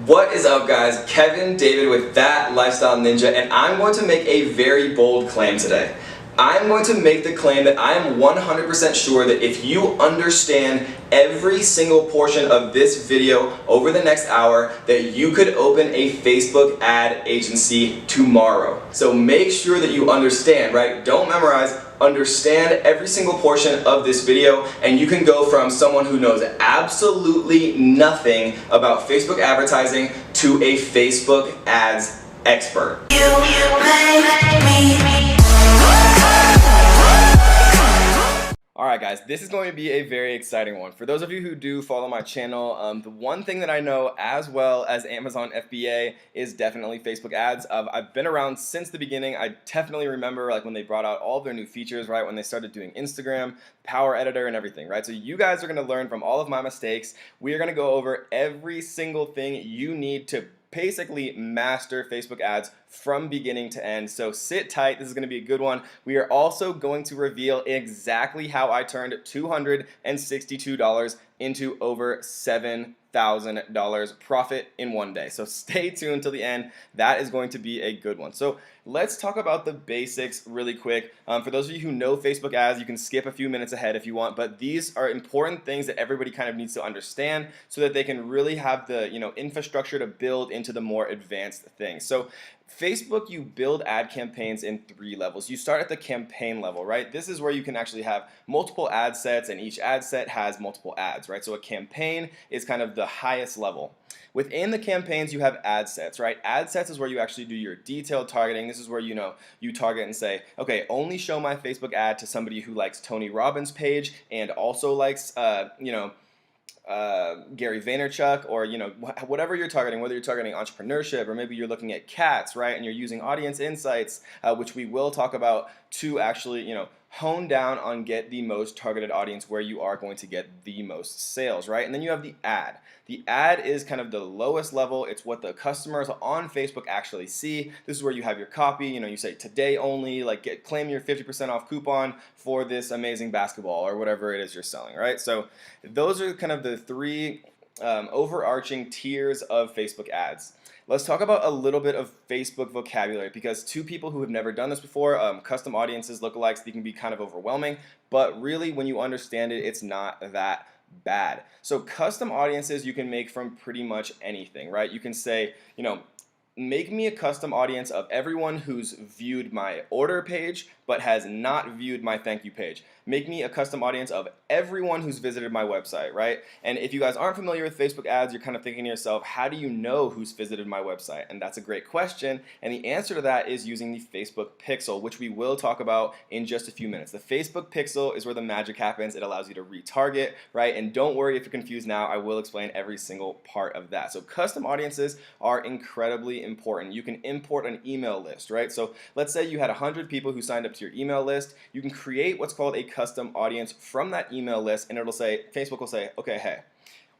What is up, guys? Kevin David with That Lifestyle Ninja, and I'm going to make a very bold claim today. I'm going to make the claim that I am 100% sure that if you understand every single portion of this video over the next hour, that you could open a Facebook ad agency tomorrow. So make sure that you understand, right? Don't memorize. Understand every single portion of this video, and you can go from someone who knows absolutely nothing about Facebook advertising to a Facebook ads expert. Alright guys, this is going to be a very exciting one. For those of you who do follow my channel, the one thing that I know as well as Amazon FBA is definitely Facebook ads. I've been around since the beginning. I definitely remember like when they brought out all of their new features, right? When they started doing Instagram, Power Editor and everything, right? So you guys are going to learn from all of my mistakes. We are going to go over every single thing you need to basically master Facebook ads from beginning to end. So sit tight, this is going to be a good one. We are also going to reveal exactly how I turned $262 into over $7,000 profit in one day. So stay tuned till the end. That is going to be a good one. So let's talk about the basics really quick. For those of you who know Facebook ads, you can skip a few minutes ahead if you want, but these are important things that everybody kind of needs to understand so that they can really have the infrastructure to build into the more advanced things. So Facebook, you build ad campaigns in 3 levels. You start at the campaign level, right? This is where you can actually have multiple ad sets, and each ad set has multiple ads, right? So a campaign is kind of the highest level. Within the campaigns, you have ad sets, right? Ad sets is where you actually do your detailed targeting. This is where you target and say, okay, only show my Facebook ad to somebody who likes Tony Robbins' page and also likes, Gary Vaynerchuk, or whatever you're targeting, whether you're targeting entrepreneurship or maybe you're looking at cats, right? And you're using audience insights, which we will talk about, to actually hone down on get the most targeted audience where you are going to get the most sales, right? And then you have the ad. The ad is kind of the lowest level. It's what the customers on Facebook actually see. This is where you have your copy. You say today only, like claim your 50% off coupon for this amazing basketball or whatever it is you're selling, right? So those are kind of the 3 overarching tiers of Facebook ads. Let's talk about a little bit of Facebook vocabulary, because to people who have never done this before, custom audiences, lookalikes, they can be kind of overwhelming, but really when you understand it, it's not that bad. So custom audiences you can make from pretty much anything, right? You can say, make me a custom audience of everyone who's viewed my order page but has not viewed my thank you page. Make me a custom audience of everyone who's visited my website, right? And if you guys aren't familiar with Facebook ads, you're kind of thinking to yourself, how do you know who's visited my website? And that's a great question. And the answer to that is using the Facebook Pixel, which we will talk about in just a few minutes. The Facebook Pixel is where the magic happens. It allows you to retarget, right? And don't worry if you're confused now, I will explain every single part of that. So custom audiences are incredibly important. You can import an email list, right? So let's say you had 100 people who signed up to your email list. You can create what's called a custom audience from that email list, and Facebook will say, okay, hey,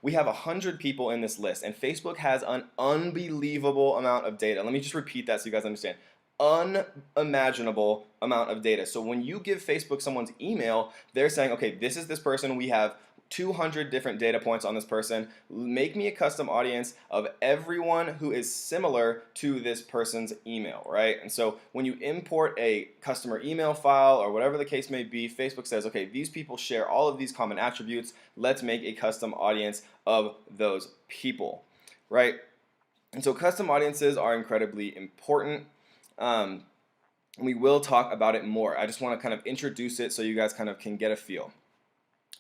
we have 100 people in this list, and Facebook has an unbelievable amount of data. Let me just repeat that so you guys understand. Unimaginable amount of data. So when you give Facebook someone's email, they're saying, okay, this is this person. We have 200 different data points on this person. Make me a custom audience of everyone who is similar to this person's email, right? And so when you import a customer email file or whatever the case may be, Facebook says, okay, these people share all of these common attributes. Let's make a custom audience of those people, right? And so custom audiences are incredibly important. We will talk about it more. I just want to kind of introduce it so you guys kind of can get a feel.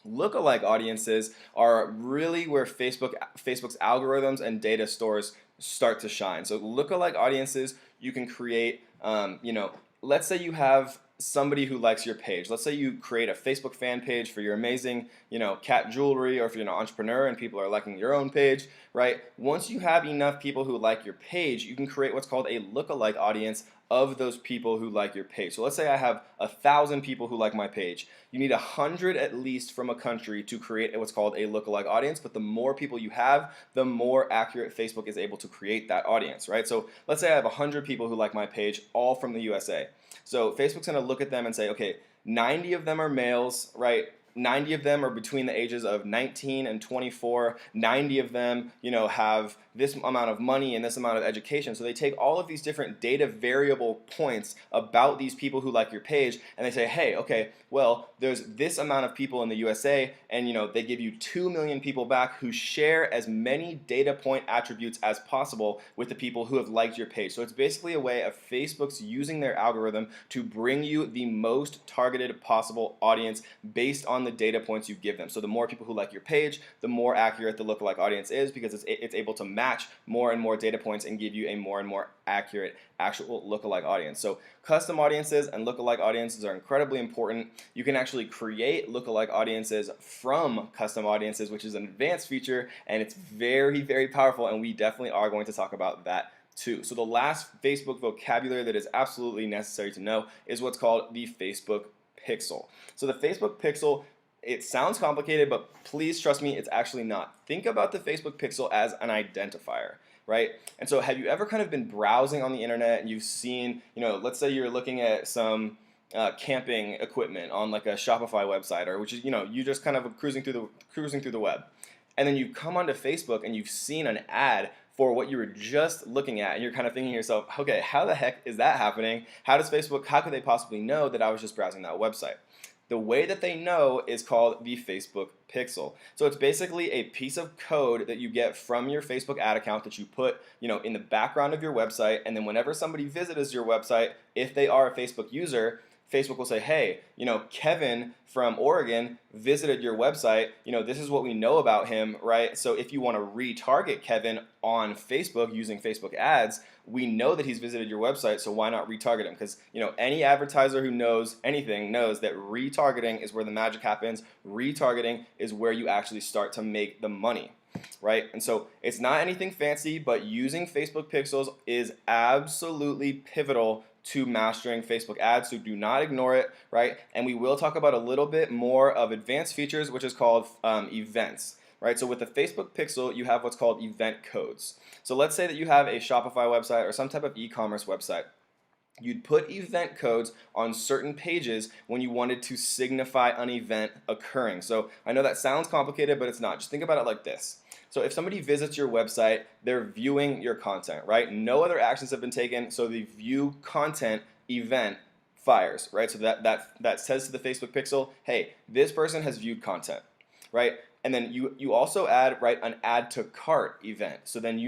Lookalike audiences are really where Facebook's algorithms and data stores start to shine. So lookalike audiences you can create, let's say you have somebody who likes your page. Let's say you create a Facebook fan page for your amazing, cat jewelry, or if you're an entrepreneur and people are liking your own page, right? Once you have enough people who like your page, you can create what's called a lookalike audience of those people who like your page. So let's say I have 1,000 people who like my page. You need 100 at least from a country to create what's called a lookalike audience, but the more people you have, the more accurate Facebook is able to create that audience, right? So let's say I have 100 people who like my page, all from the USA. So Facebook's gonna look at them and say, okay, 90 of them are males, right? 90 of them are between the ages of 19 and 24. 90 of them, have this amount of money and this amount of education. So they take all of these different data variable points about these people who like your page, and they say, hey, okay, well, there's this amount of people in the USA, and they give you 2 million people back who share as many data point attributes as possible with the people who have liked your page. So it's basically a way of Facebook's using their algorithm to bring you the most targeted possible audience based on the data points you give them. So the more people who like your page, the more accurate the lookalike audience is, because it's able to match more and more data points and give you a more and more accurate actual lookalike audience. So custom audiences and lookalike audiences are incredibly important. You can actually create lookalike audiences from custom audiences, which is an advanced feature, and it's very, very powerful, and we definitely are going to talk about that too. So the last Facebook vocabulary that is absolutely necessary to know is what's called the Facebook pixel. So the Facebook pixel, it sounds complicated, but please trust me, it's actually not. Think about the Facebook pixel as an identifier, right? And so have you ever kind of been browsing on the internet and you've seen, let's say you're looking at some camping equipment on like a Shopify website, or which is, you just kind of cruising through the web. And then you come onto Facebook and you've seen an ad for what you were just looking at, and you're kind of thinking to yourself, okay, how the heck is that happening? How could they possibly know that I was just browsing that website? The way that they know is called the Facebook pixel. So it's basically a piece of code that you get from your Facebook ad account that you put, in the background of your website, and then whenever somebody visits your website, if they are a Facebook user, Facebook will say, hey, Kevin from Oregon visited your website. This is what we know about him, right? So if you want to retarget Kevin on Facebook using Facebook ads, we know that he's visited your website, so why not retarget him? Because any advertiser who knows anything knows that retargeting is where the magic happens. Retargeting is where you actually start to make the money, right? And so it's not anything fancy, but using Facebook pixels is absolutely pivotal to mastering Facebook ads, so do not ignore it, right? And we will talk about a little bit more of advanced features, which is called events, right? So with the Facebook pixel, you have what's called event codes. So let's say that you have a Shopify website or some type of e-commerce website. You'd put event codes on certain pages when you wanted to signify an event occurring. So I know that sounds complicated, but it's not. Just think about it like this. So if somebody visits your website, they're viewing your content, right? No other actions have been taken, so the view content event fires, right? So that says to the Facebook pixel, hey, this person has viewed content, right? And then you also add, right, an add to cart event. So then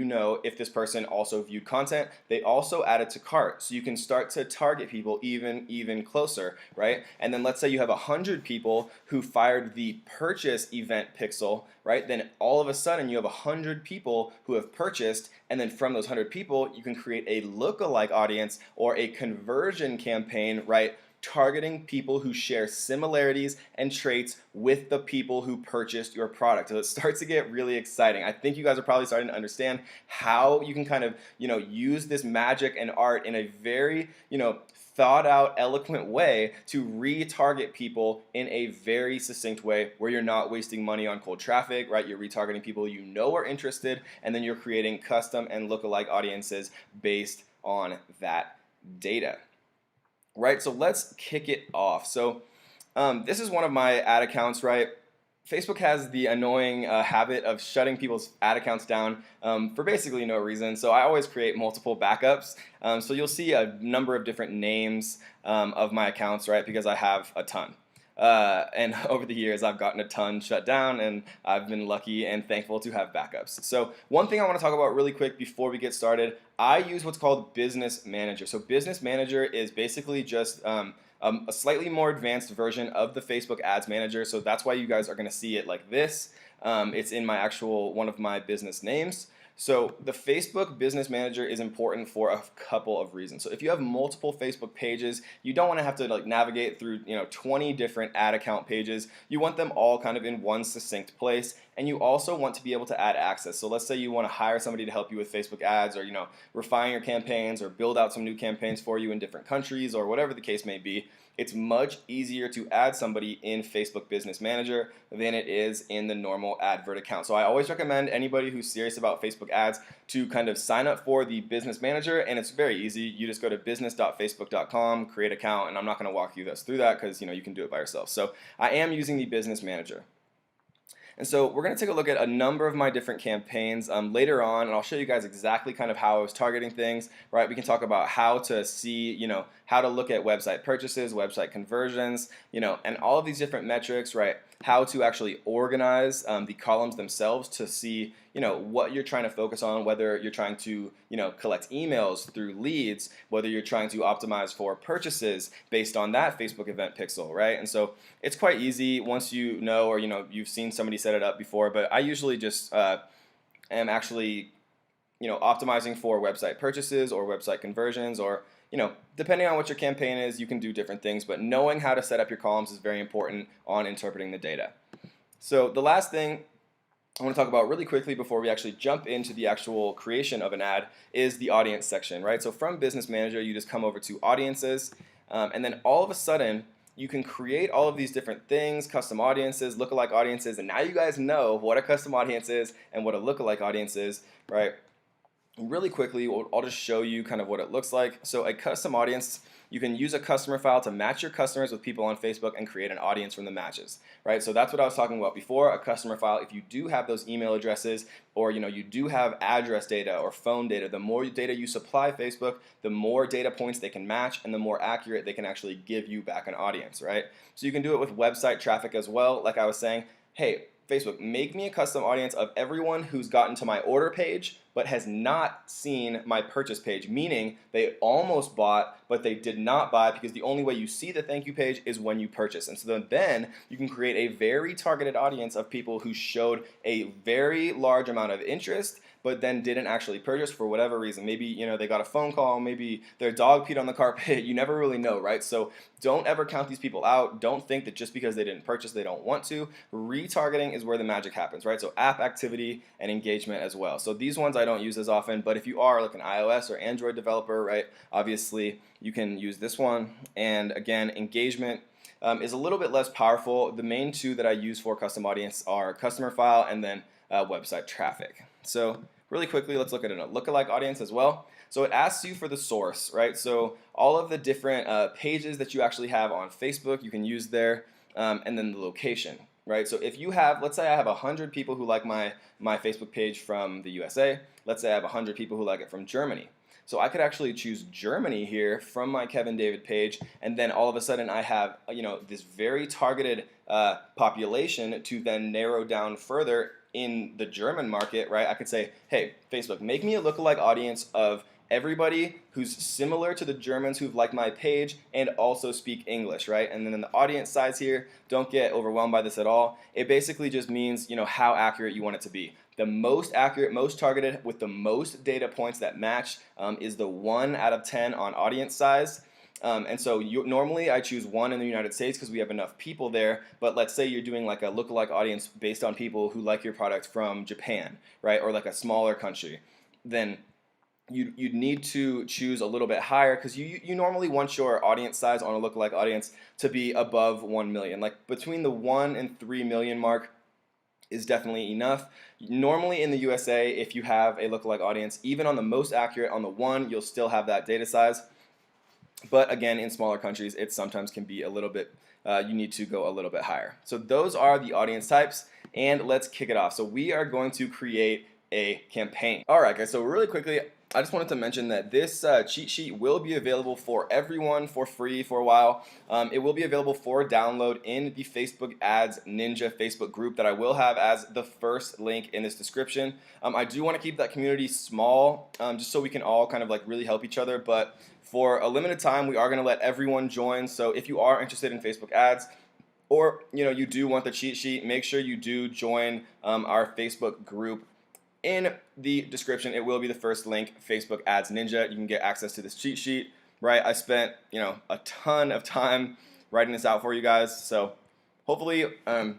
if this person also viewed content, they also added to cart. So you can start to target people even closer, right? And then let's say you have 100 people who fired the purchase event pixel, right? Then all of a sudden you have 100 people who have purchased, and then from those 100 people, you can create a lookalike audience or a conversion campaign, right? Targeting people who share similarities and traits with the people who purchased your product. So it starts to get really exciting. I think you guys are probably starting to understand how you can kind of, use this magic and art in a very, thought out, eloquent way to retarget people in a very succinct way where you're not wasting money on cold traffic, right? You're retargeting people are interested, and then you're creating custom and lookalike audiences based on that data. Right, so let's kick it off. So this is one of my ad accounts, right? Facebook has the annoying habit of shutting people's ad accounts down for basically no reason. So I always create multiple backups. So you'll see a number of different names of my accounts, right? Because I have a ton. And over the years, I've gotten a ton shut down, and I've been lucky and thankful to have backups. So one thing I want to talk about really quick before we get started, I use what's called Business Manager. So Business Manager is basically just a slightly more advanced version of the Facebook Ads Manager. So that's why you guys are going to see it like this. It's in one of my business names. So the Facebook Business Manager is important for a couple of reasons. So if you have multiple Facebook pages, you don't want to have to navigate through 20 different ad account pages. You want them all kind of in one succinct place, and you also want to be able to add access. So let's say you want to hire somebody to help you with Facebook ads, or refine your campaigns, or build out some new campaigns for you in different countries, or whatever the case may be. It's much easier to add somebody in Facebook Business Manager than it is in the normal advert account. So I always recommend anybody who's serious about Facebook ads to kind of sign up for the Business Manager, and it's very easy. You just go to business.facebook.com, create an account, and I'm not going to walk you guys through that because you can do it by yourself. So I am using the Business Manager. And so we're going to take a look at a number of my different campaigns later on, and I'll show you guys exactly kind of how I was targeting things, right? We can talk about how to see, how to look at website purchases, website conversions, and all of these different metrics, right? How to actually organize the columns themselves to see, what you're trying to focus on, whether you're trying to, collect emails through leads, whether you're trying to optimize for purchases based on that Facebook event pixel, right? And so it's quite easy once you know, or you've seen somebody set it up before, but I usually just am actually optimizing for website purchases or website conversions, or depending on what your campaign is, you can do different things, but knowing how to set up your columns is very important on interpreting the data. So the last thing I want to talk about really quickly before we actually jump into the actual creation of an ad is the audience section, right? So from Business Manager, you just come over to audiences, and then all of a sudden you can create all of these different things, custom audiences, lookalike audiences, and now you guys know what a custom audience is and what a lookalike audience is, right? Really quickly, I'll just show you kind of what it looks like. So a custom audience, you can use a customer file to match your customers with people on Facebook and create an audience from the matches, right? So that's what I was talking about before, a customer file. If you do have those email addresses, or you do have address data or phone data, the more data you supply Facebook, the more data points they can match and the more accurate they can actually give you back an audience, right? So you can do it with website traffic as well. Like I was saying, hey, Facebook, make me a custom audience of everyone who's gotten to my order page but has not seen my purchase page, meaning they almost bought but they did not buy, because the only way you see the thank you page is when you purchase. And so then you can create a very targeted audience of people who showed a very large amount of interest but then didn't actually purchase for whatever reason. Maybe they got a phone call, maybe their dog peed on the carpet. You never really know, right? So don't ever count these people out. Don't think that just because they didn't purchase they don't want to. Retargeting is where the magic happens, right? So app activity and engagement as well. So these ones I don't use as often, but if you are like an iOS or Android developer, right, obviously you can use this one. And again, engagement is a little bit less powerful. The main two that I use for custom audience are customer file and then website traffic. So really quickly, let's look at a lookalike audience as well. So it asks you for the source, right? So all of the different pages that you actually have on Facebook, you can use there, and then the location, right? So if you have, let's say I have 100 people who like my Facebook page from the USA. Let's say I have 100 people who like it from Germany. So I could actually choose Germany here from my Kevin David page, and then all of a sudden I have this very targeted population to then narrow down further in the German market, right? I could say, hey, Facebook, make me a lookalike audience of everybody who's similar to the Germans who've liked my page and also speak English, right? And then in the audience size here, don't get overwhelmed by this at all. It basically just means, how accurate you want it to be. The most accurate, most targeted, with the most data points that match is the 1 out of 10 on audience size. And so normally I choose 1 in the United States because we have enough people there, but let's say you're doing like a lookalike audience based on people who like your product from Japan, right, or like a smaller country, then you'd need to choose a little bit higher, because you normally want your audience size on a lookalike audience to be above 1 million. Like between the 1 and 3 million mark is definitely enough. Normally in the USA, if you have a lookalike audience, even on the most accurate, on the 1, you'll still have that data size. But again, in smaller countries, it sometimes can be a little bit, you need to go a little bit higher. So those are the audience types, and let's kick it off. So we are going to create a campaign. All right, guys, so really quickly, I just wanted to mention that this cheat sheet will be available for everyone for free for a while. It will be available for download in the Facebook Ads Ninja Facebook group that I will have as the first link in this description. I do want to keep that community small, just so we can all kind of like really help each other, but for a limited time, we are going to let everyone join. So if you are interested in Facebook ads, or you do want the cheat sheet, make sure you do join our Facebook group. In the description, it will be the first link, Facebook Ads Ninja. You can get access to this cheat sheet, right? I spent, a ton of time writing this out for you guys, so hopefully,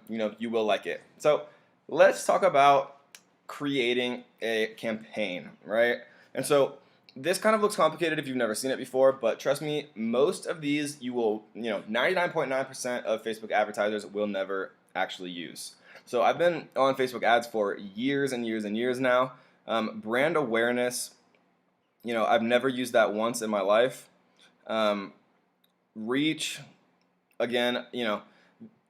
you will like it. So let's talk about creating a campaign, right? And so this kind of looks complicated if you've never seen it before, but trust me, most of these you will, 99.9% of Facebook advertisers will never actually use. So I've been on Facebook ads for years and years and years now. Brand awareness, I've never used that once in my life. Reach, again,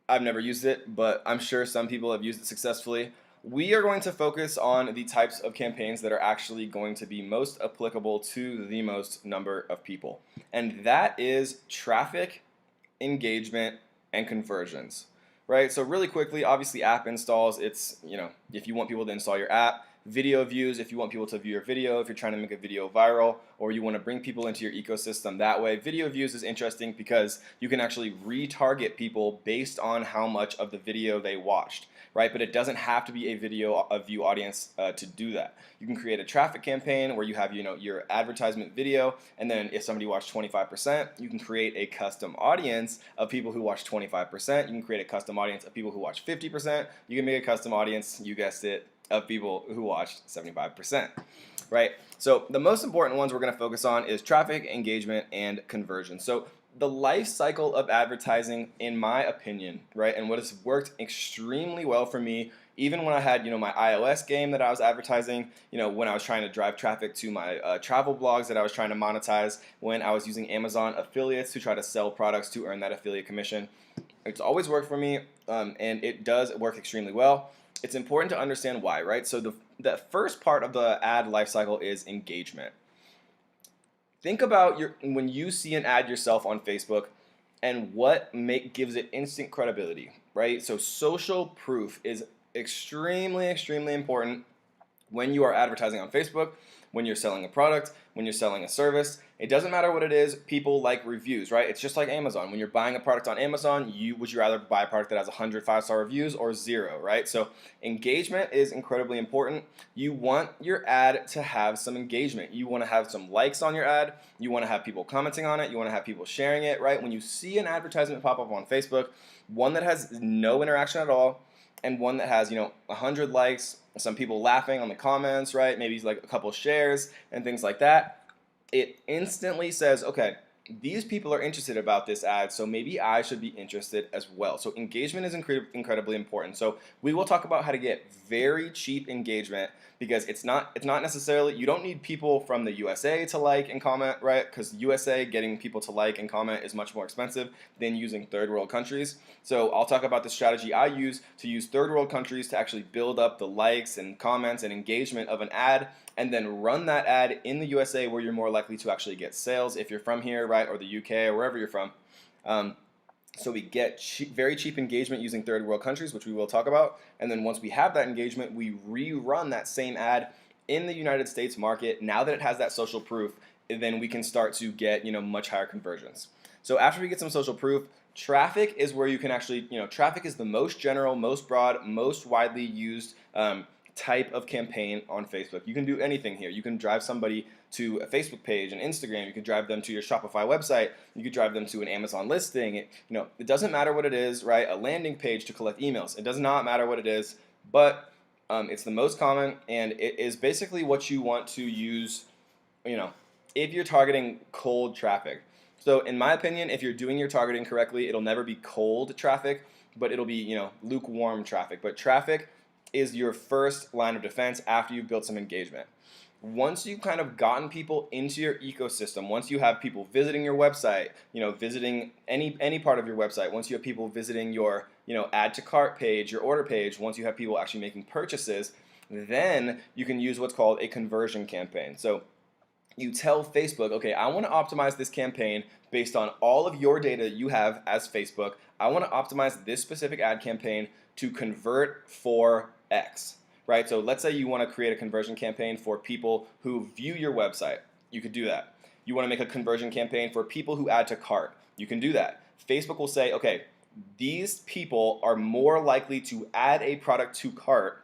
I've never used it, but I'm sure some people have used it successfully. We are going to focus on the types of campaigns that are actually going to be most applicable to the most number of people. And that is traffic, engagement, and conversions, right? So really quickly, obviously app installs, it's, if you want people to install your app, video views, if you want people to view your video, if you're trying to make a video viral, or you want to bring people into your ecosystem that way. Video views is interesting because you can actually retarget people based on how much of the video they watched, right? But it doesn't have to be a view audience to do that. You can create a traffic campaign where you have, your advertisement video, and then if somebody watched 25%, you can create a custom audience of people who watch 25%. You can create a custom audience of people who watch 50%. You can make a custom audience, you guessed it, of people who watched 75%, right? So the most important ones we're going to focus on is traffic, engagement, and conversion. So the life cycle of advertising, in my opinion, right, and what has worked extremely well for me, even when I had, my iOS game that I was advertising, when I was trying to drive traffic to my travel blogs that I was trying to monetize, when I was using Amazon affiliates to try to sell products to earn that affiliate commission. It's always worked for me, and it does work extremely well. It's important to understand why, right? So the first part of the ad lifecycle is engagement. Think about when you see an ad yourself on Facebook and what gives it instant credibility, right? So social proof is extremely, extremely important when you are advertising on Facebook, when you're selling a product, when you're selling a service. It doesn't matter what it is, people like reviews, right? It's just like Amazon. When you're buying a product on Amazon, would you rather buy a product that has 100 5-star reviews or 0, right? So engagement is incredibly important. You want your ad to have some engagement. You want to have some likes on your ad. You want to have people commenting on it. You want to have people sharing it, right? When you see an advertisement pop up on Facebook, one that has no interaction at all, and one that has 100 likes, some people laughing on the comments, right? Maybe like a couple shares and things like that. It instantly says, okay, these people are interested about this ad, so maybe I should be interested as well. So engagement is incredibly important. So we will talk about how to get very cheap engagement, because it's not necessarily, you don't need people from the USA to like and comment, right? Because USA getting people to like and comment is much more expensive than using third world countries. So I'll talk about the strategy I use to use third world countries to actually build up the likes and comments and engagement of an ad, and then run that ad in the USA, where you're more likely to actually get sales if you're from here, right, or the UK or wherever you're from. So we get very cheap engagement using third world countries, which we will talk about. And then once we have that engagement, we rerun that same ad in the United States market. Now that it has that social proof, then we can start to get much higher conversions. So after we get some social proof, traffic is where you can actually, traffic is the most general, most broad, most widely used type of campaign on Facebook. You can do anything here. You can drive somebody to a Facebook page, an Instagram. You could drive them to your Shopify website. You could drive them to an Amazon listing. It doesn't matter what it is, right? A landing page to collect emails. It does not matter what it is, but it's the most common, and it is basically what you want to use, if you're targeting cold traffic. So in my opinion, if you're doing your targeting correctly, it'll never be cold traffic, but it'll be, lukewarm traffic. But traffic is your first line of defense after you've built some engagement. Once you've kind of gotten people into your ecosystem, once you have people visiting your website, visiting any part of your website, once you have people visiting your, add to cart page, your order page, once you have people actually making purchases, then you can use what's called a conversion campaign. So you tell Facebook, okay, I want to optimize this campaign based on all of your data you have as Facebook. I want to optimize this specific ad campaign to convert for X, right? So let's say you want to create a conversion campaign for people who view your website. You could do that. You want to make a conversion campaign for people who add to cart. You can do that. Facebook will say, okay, these people are more likely to add a product to cart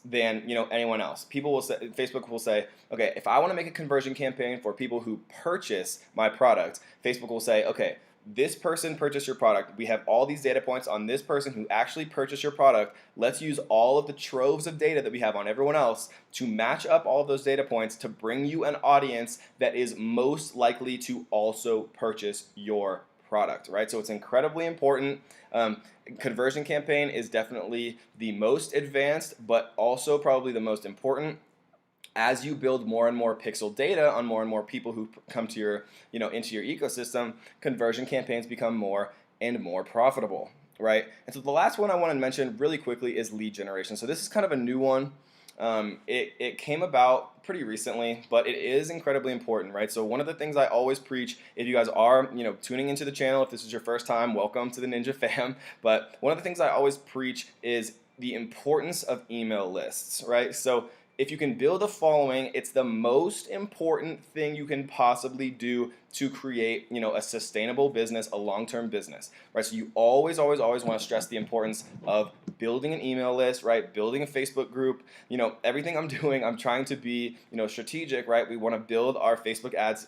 than anyone else. Facebook will say, okay, if I want to make a conversion campaign for people who purchase my product, Facebook will say, okay, this person purchased your product. We have all these data points on this person who actually purchased your product. Let's use all of the troves of data that we have on everyone else to match up all of those data points to bring you an audience that is most likely to also purchase your product, right? So it's incredibly important. Conversion campaign is definitely the most advanced, but also probably the most important. As you build more and more pixel data on more and more people who come to your, into your ecosystem, conversion campaigns become more and more profitable, right? And so the last one I want to mention really quickly is lead generation. So this is kind of a new one. It came about pretty recently, but it is incredibly important, right? So one of the things I always preach, if you guys are, tuning into the channel, if this is your first time, welcome to the Ninja fam. But one of the things I always preach is the importance of email lists, right? So if you can build a following, it's the most important thing you can possibly do to create, a sustainable business, a long-term business, right? So you always, always, always want to stress the importance of building an email list, right? Building a Facebook group. Everything I'm doing, I'm trying to be, strategic, right? We want to build our Facebook ads,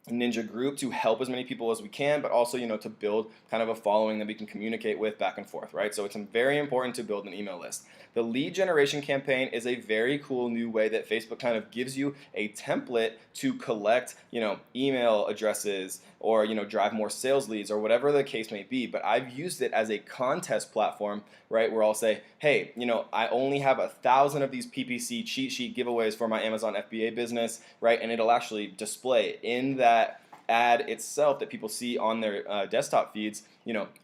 Ninja group to help as many people as we can, but also, to build kind of a following that we can communicate with back and forth, right? So it's very important to build an email list. The lead generation campaign is a very cool new way that Facebook kind of gives you a template to collect, email addresses or, drive more sales leads or whatever the case may be. But I've used it as a contest platform, right? Where I'll say, hey, I only have 1,000 of these PPC cheat sheet giveaways for my Amazon FBA business, right? And it'll actually display in that ad itself that people see on their desktop feeds,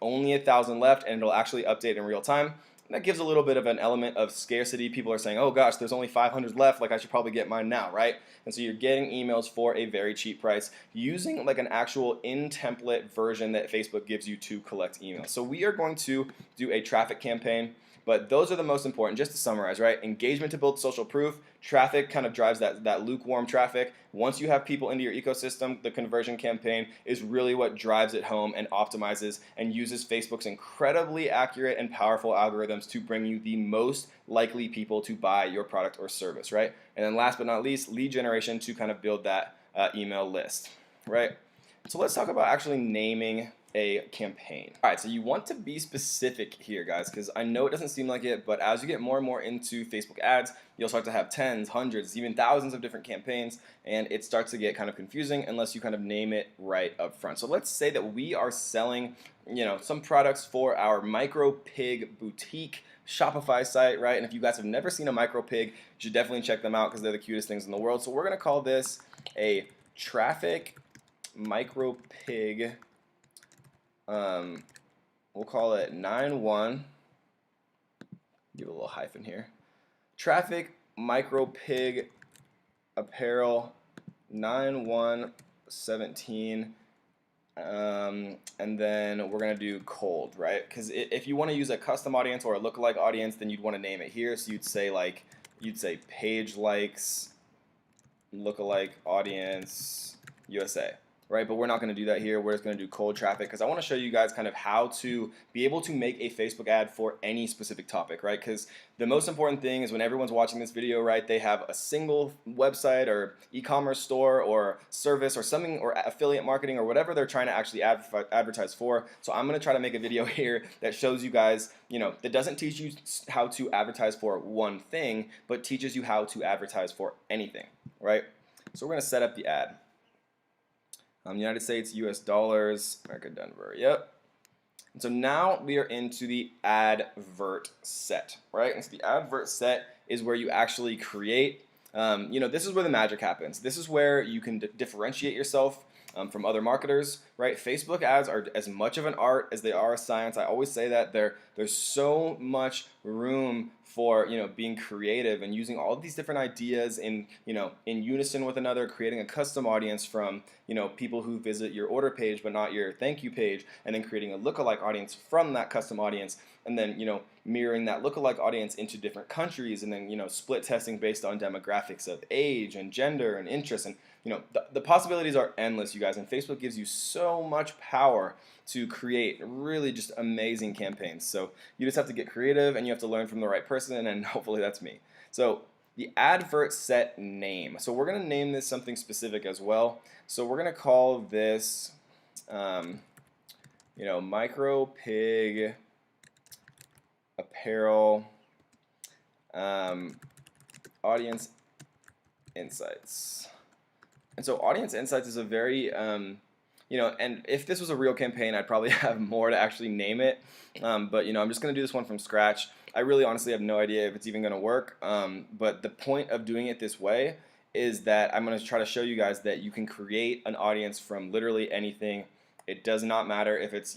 only 1,000 left, and it'll actually update in real time. That gives a little bit of an element of scarcity. People are saying, oh gosh, there's only 500 left, like I should probably get mine now, right? And so you're getting emails for a very cheap price using like an actual in-template version that Facebook gives you to collect emails. So we are going to do a traffic campaign, but those are the most important. Just to summarize, right? Engagement to build social proof. Traffic kind of drives that lukewarm traffic. Once you have people into your ecosystem, the conversion campaign is really what drives it home and optimizes and uses Facebook's incredibly accurate and powerful algorithms to bring you the most likely people to buy your product or service, right? And then last but not least, lead generation to kind of build that email list, right? So let's talk about actually naming a campaign. All right, so you want to be specific here, guys, because I know it doesn't seem like it, but as you get more and more into Facebook ads, you'll start to have tens, hundreds, even thousands of different campaigns, and it starts to get kind of confusing unless you kind of name it right up front. So let's say that we are selling, some products for our MicroPig boutique Shopify site, right? And if you guys have never seen a MicroPig, you should definitely check them out because they're the cutest things in the world. So we're gonna call this a traffic MicroPig. We'll call it 91. Give it a little hyphen here. Traffic MicroPig apparel 9117. And then we're gonna do cold, right? Because if you want to use a custom audience or a lookalike audience, then you'd want to name it here. So you'd say page likes lookalike audience USA. Right, but we're not going to do that here. We're just going to do cold traffic because I want to show you guys kind of how to be able to make a Facebook ad for any specific topic, right? Because the most important thing is when everyone's watching this video, right, they have a single website or e-commerce store or service or something or affiliate marketing or whatever they're trying to actually advertise for. So I'm going to try to make a video here that shows you guys, that doesn't teach you how to advertise for one thing, but teaches you how to advertise for anything, right? So we're going to set up the ad. United States, US dollars, America, Denver, yep. And so now we are into the advert set, right? And so the advert set is where you actually create, this is where the magic happens. This is where you can differentiate yourself from other marketers, right? Facebook ads are as much of an art as they are a science. I always say that there's so much room for being creative and using all of these different ideas in unison with another, creating a custom audience from people who visit your order page but not your thank you page, and then creating a lookalike audience from that custom audience, and then mirroring that lookalike audience into different countries, and then split testing based on demographics of age and gender and interest, and the possibilities are endless, you guys, and Facebook gives you so much power to create really just amazing campaigns. So you just have to get creative and you have to learn from the right person, and hopefully that's me. So the advert set name. So we're going to name this something specific as well. So we're going to call this, MicroPig apparel audience insights. And so audience insights is a very, and if this was a real campaign, I'd probably have more to actually name it. But, I'm just going to do this one from scratch. I really honestly have no idea if it's even going to work. But the point of doing it this way is that I'm going to try to show you guys that you can create an audience from literally anything. It does not matter if it's,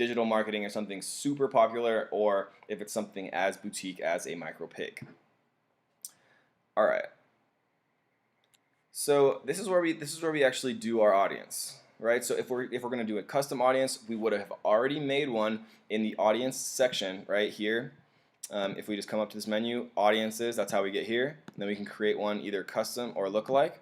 digital marketing is something super popular, or if it's something as boutique as a micro pig. All right. So this is where we actually do our audience, right? So if we're going to do a custom audience, we would have already made one in the audience section right here. If we just come up to this menu, audiences, that's how we get here. And then we can create one either custom or lookalike.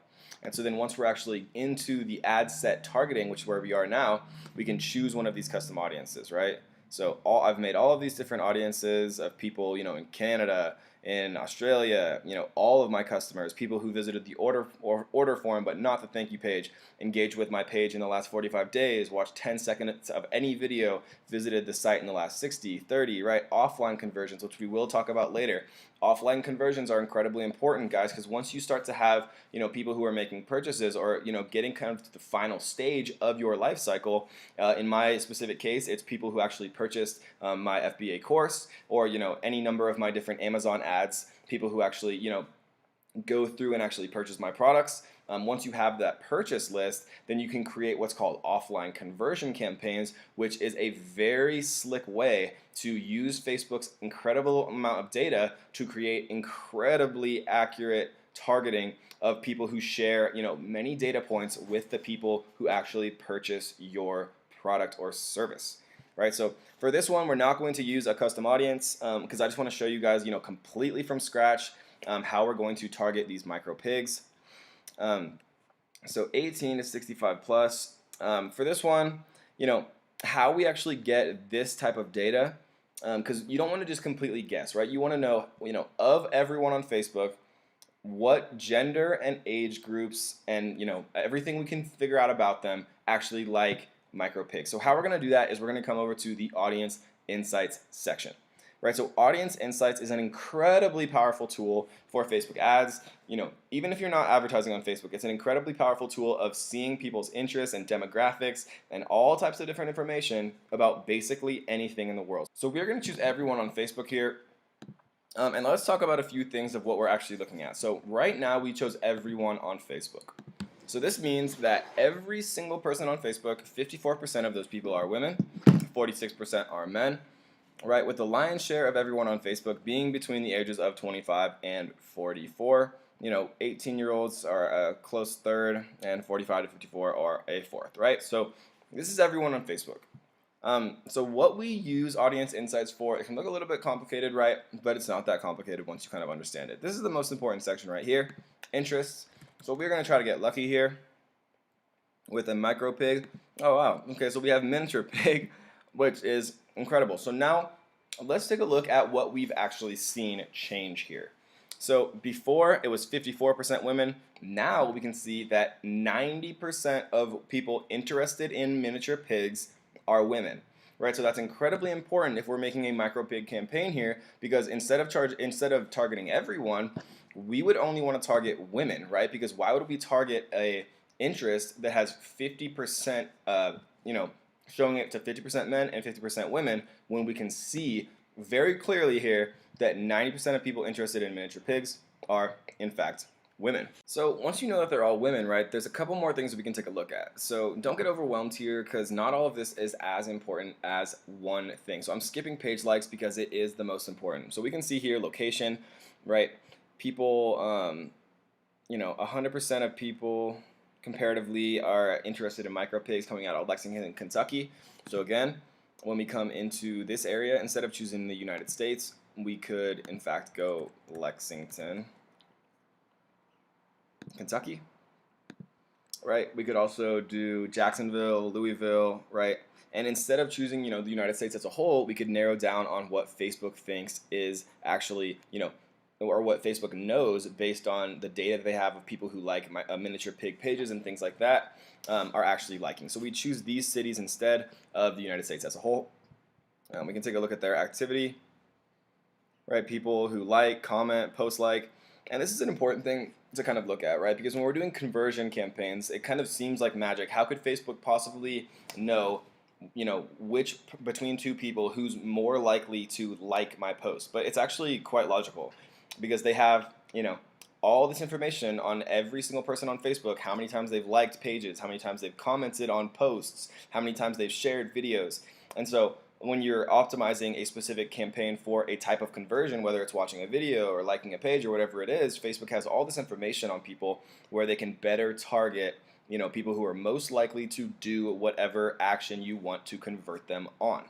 And so then once we're actually into the ad set targeting, which is where we are now, we can choose one of these custom audiences, right? So I've made all of these different audiences of people, in Canada, in Australia, all of my customers, people who visited the order form but not the thank you page, engaged with my page in the last 45 days, watched 10 seconds of any video, visited the site in the last 60, 30, right? Offline conversions, which we will talk about later. Offline conversions are incredibly important, guys, because once you start to have, people who are making purchases or, getting kind of to the final stage of your life cycle, in my specific case, it's people who actually purchased my FBA course or, any number of my different Amazon ads, people who actually, go through and actually purchase my products. Once you have that purchase list, then you can create what's called offline conversion campaigns, which is a very slick way to use Facebook's incredible amount of data to create incredibly accurate targeting of people who share, many data points with the people who actually purchase your product or service. Right, so for this one, we're not going to use a custom audience because I just want to show you guys, completely from scratch how we're going to target these micro pigs. So 18 to 65 plus. For this one, how we actually get this type of data, because you don't want to just completely guess, right? You want to know, of everyone on Facebook, what gender and age groups and, everything we can figure out about them actually like micro pigs. So how we're going to do that is we're going to come over to the Audience Insights section. Right, so Audience Insights is an incredibly powerful tool for Facebook ads. Even if you're not advertising on Facebook, it's an incredibly powerful tool of seeing people's interests and demographics and all types of different information about basically anything in the world. So we're going to choose everyone on Facebook here. And let's talk about a few things of what we're actually looking at. So right now we chose everyone on Facebook. So this means that every single person on Facebook, 54% of those people are women, 46% are men. Right, with the lion's share of everyone on Facebook being between the ages of 25 and 44. 18-year-olds are a close third, and 45 to 54 are a fourth, right? So this is everyone on Facebook. So what we use Audience Insights for, it can look a little bit complicated, right? But it's not that complicated once you kind of understand it. This is the most important section right here, interests. So we're going to try to get lucky here with a micro pig. Oh, wow. Okay, so we have miniature pig, which is incredible. So now let's take a look at what we've actually seen change here. So before it was 54% women. Now we can see that 90% of people interested in miniature pigs are women. Right, so that's incredibly important if we're making a micro pig campaign here, because instead of targeting everyone, we would only want to target women, right? Because why would we target a interest that has 50%, showing it to 50% men and 50% women, when we can see very clearly here that 90% of people interested in miniature pigs are, in fact, women. So once you know that they're all women, right, there's a couple more things that we can take a look at. So don't get overwhelmed here, because not all of this is as important as one thing. So I'm skipping page likes because it is the most important. So we can see here location, right? People, 100% of people comparatively are interested in micro pigs coming out of Lexington, Kentucky. So again, when we come into this area, instead of choosing the United States, we could in fact go Lexington, Kentucky, right? We could also do Jacksonville, Louisville, right? And instead of choosing, the United States as a whole, we could narrow down on what Facebook thinks is actually, or what Facebook knows based on the data that they have of people who like miniature pig pages and things like that are actually liking. So we choose these cities instead of the United States as a whole. We can take a look at their activity, right? People who like, comment, post like. And this is an important thing to kind of look at, right? Because when we're doing conversion campaigns, it kind of seems like magic. How could Facebook possibly know, which between two people who's more likely to like my post? But it's actually quite logical, because they have, all this information on every single person on Facebook, how many times they've liked pages, how many times they've commented on posts, how many times they've shared videos. And so when you're optimizing a specific campaign for a type of conversion, whether it's watching a video or liking a page or whatever it is, Facebook has all this information on people where they can better target, people who are most likely to do whatever action you want to convert them on.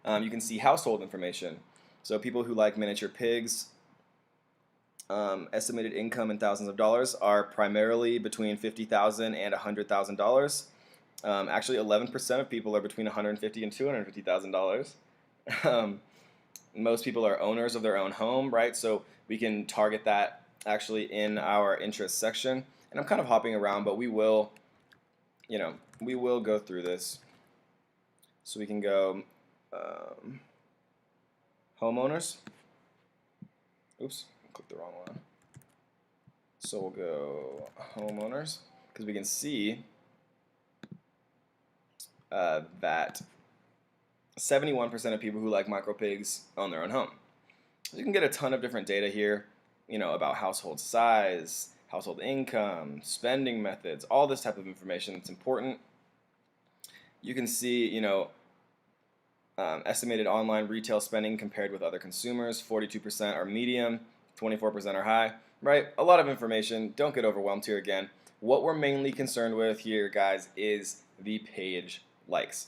You can see household information. So people who like miniature pigs, estimated income in thousands of dollars are primarily between $50,000 and $100,000. Actually, 11% of people are between $150,000 and $250,000. Most people are owners of their own home, right? So we can target that actually in our interest section. And I'm kind of hopping around, but we will go through this. So we can go homeowners. Oops, clicked the wrong one. So we'll go homeowners because we can see that 71% of people who like micropigs own their own home. So you can get a ton of different data here, about household size, household income, spending methods, all this type of information that's important. You can see, estimated online retail spending compared with other consumers. 42% are medium, 24% are high, right? A lot of information. Don't get overwhelmed here again. What we're mainly concerned with here, guys, is the page likes.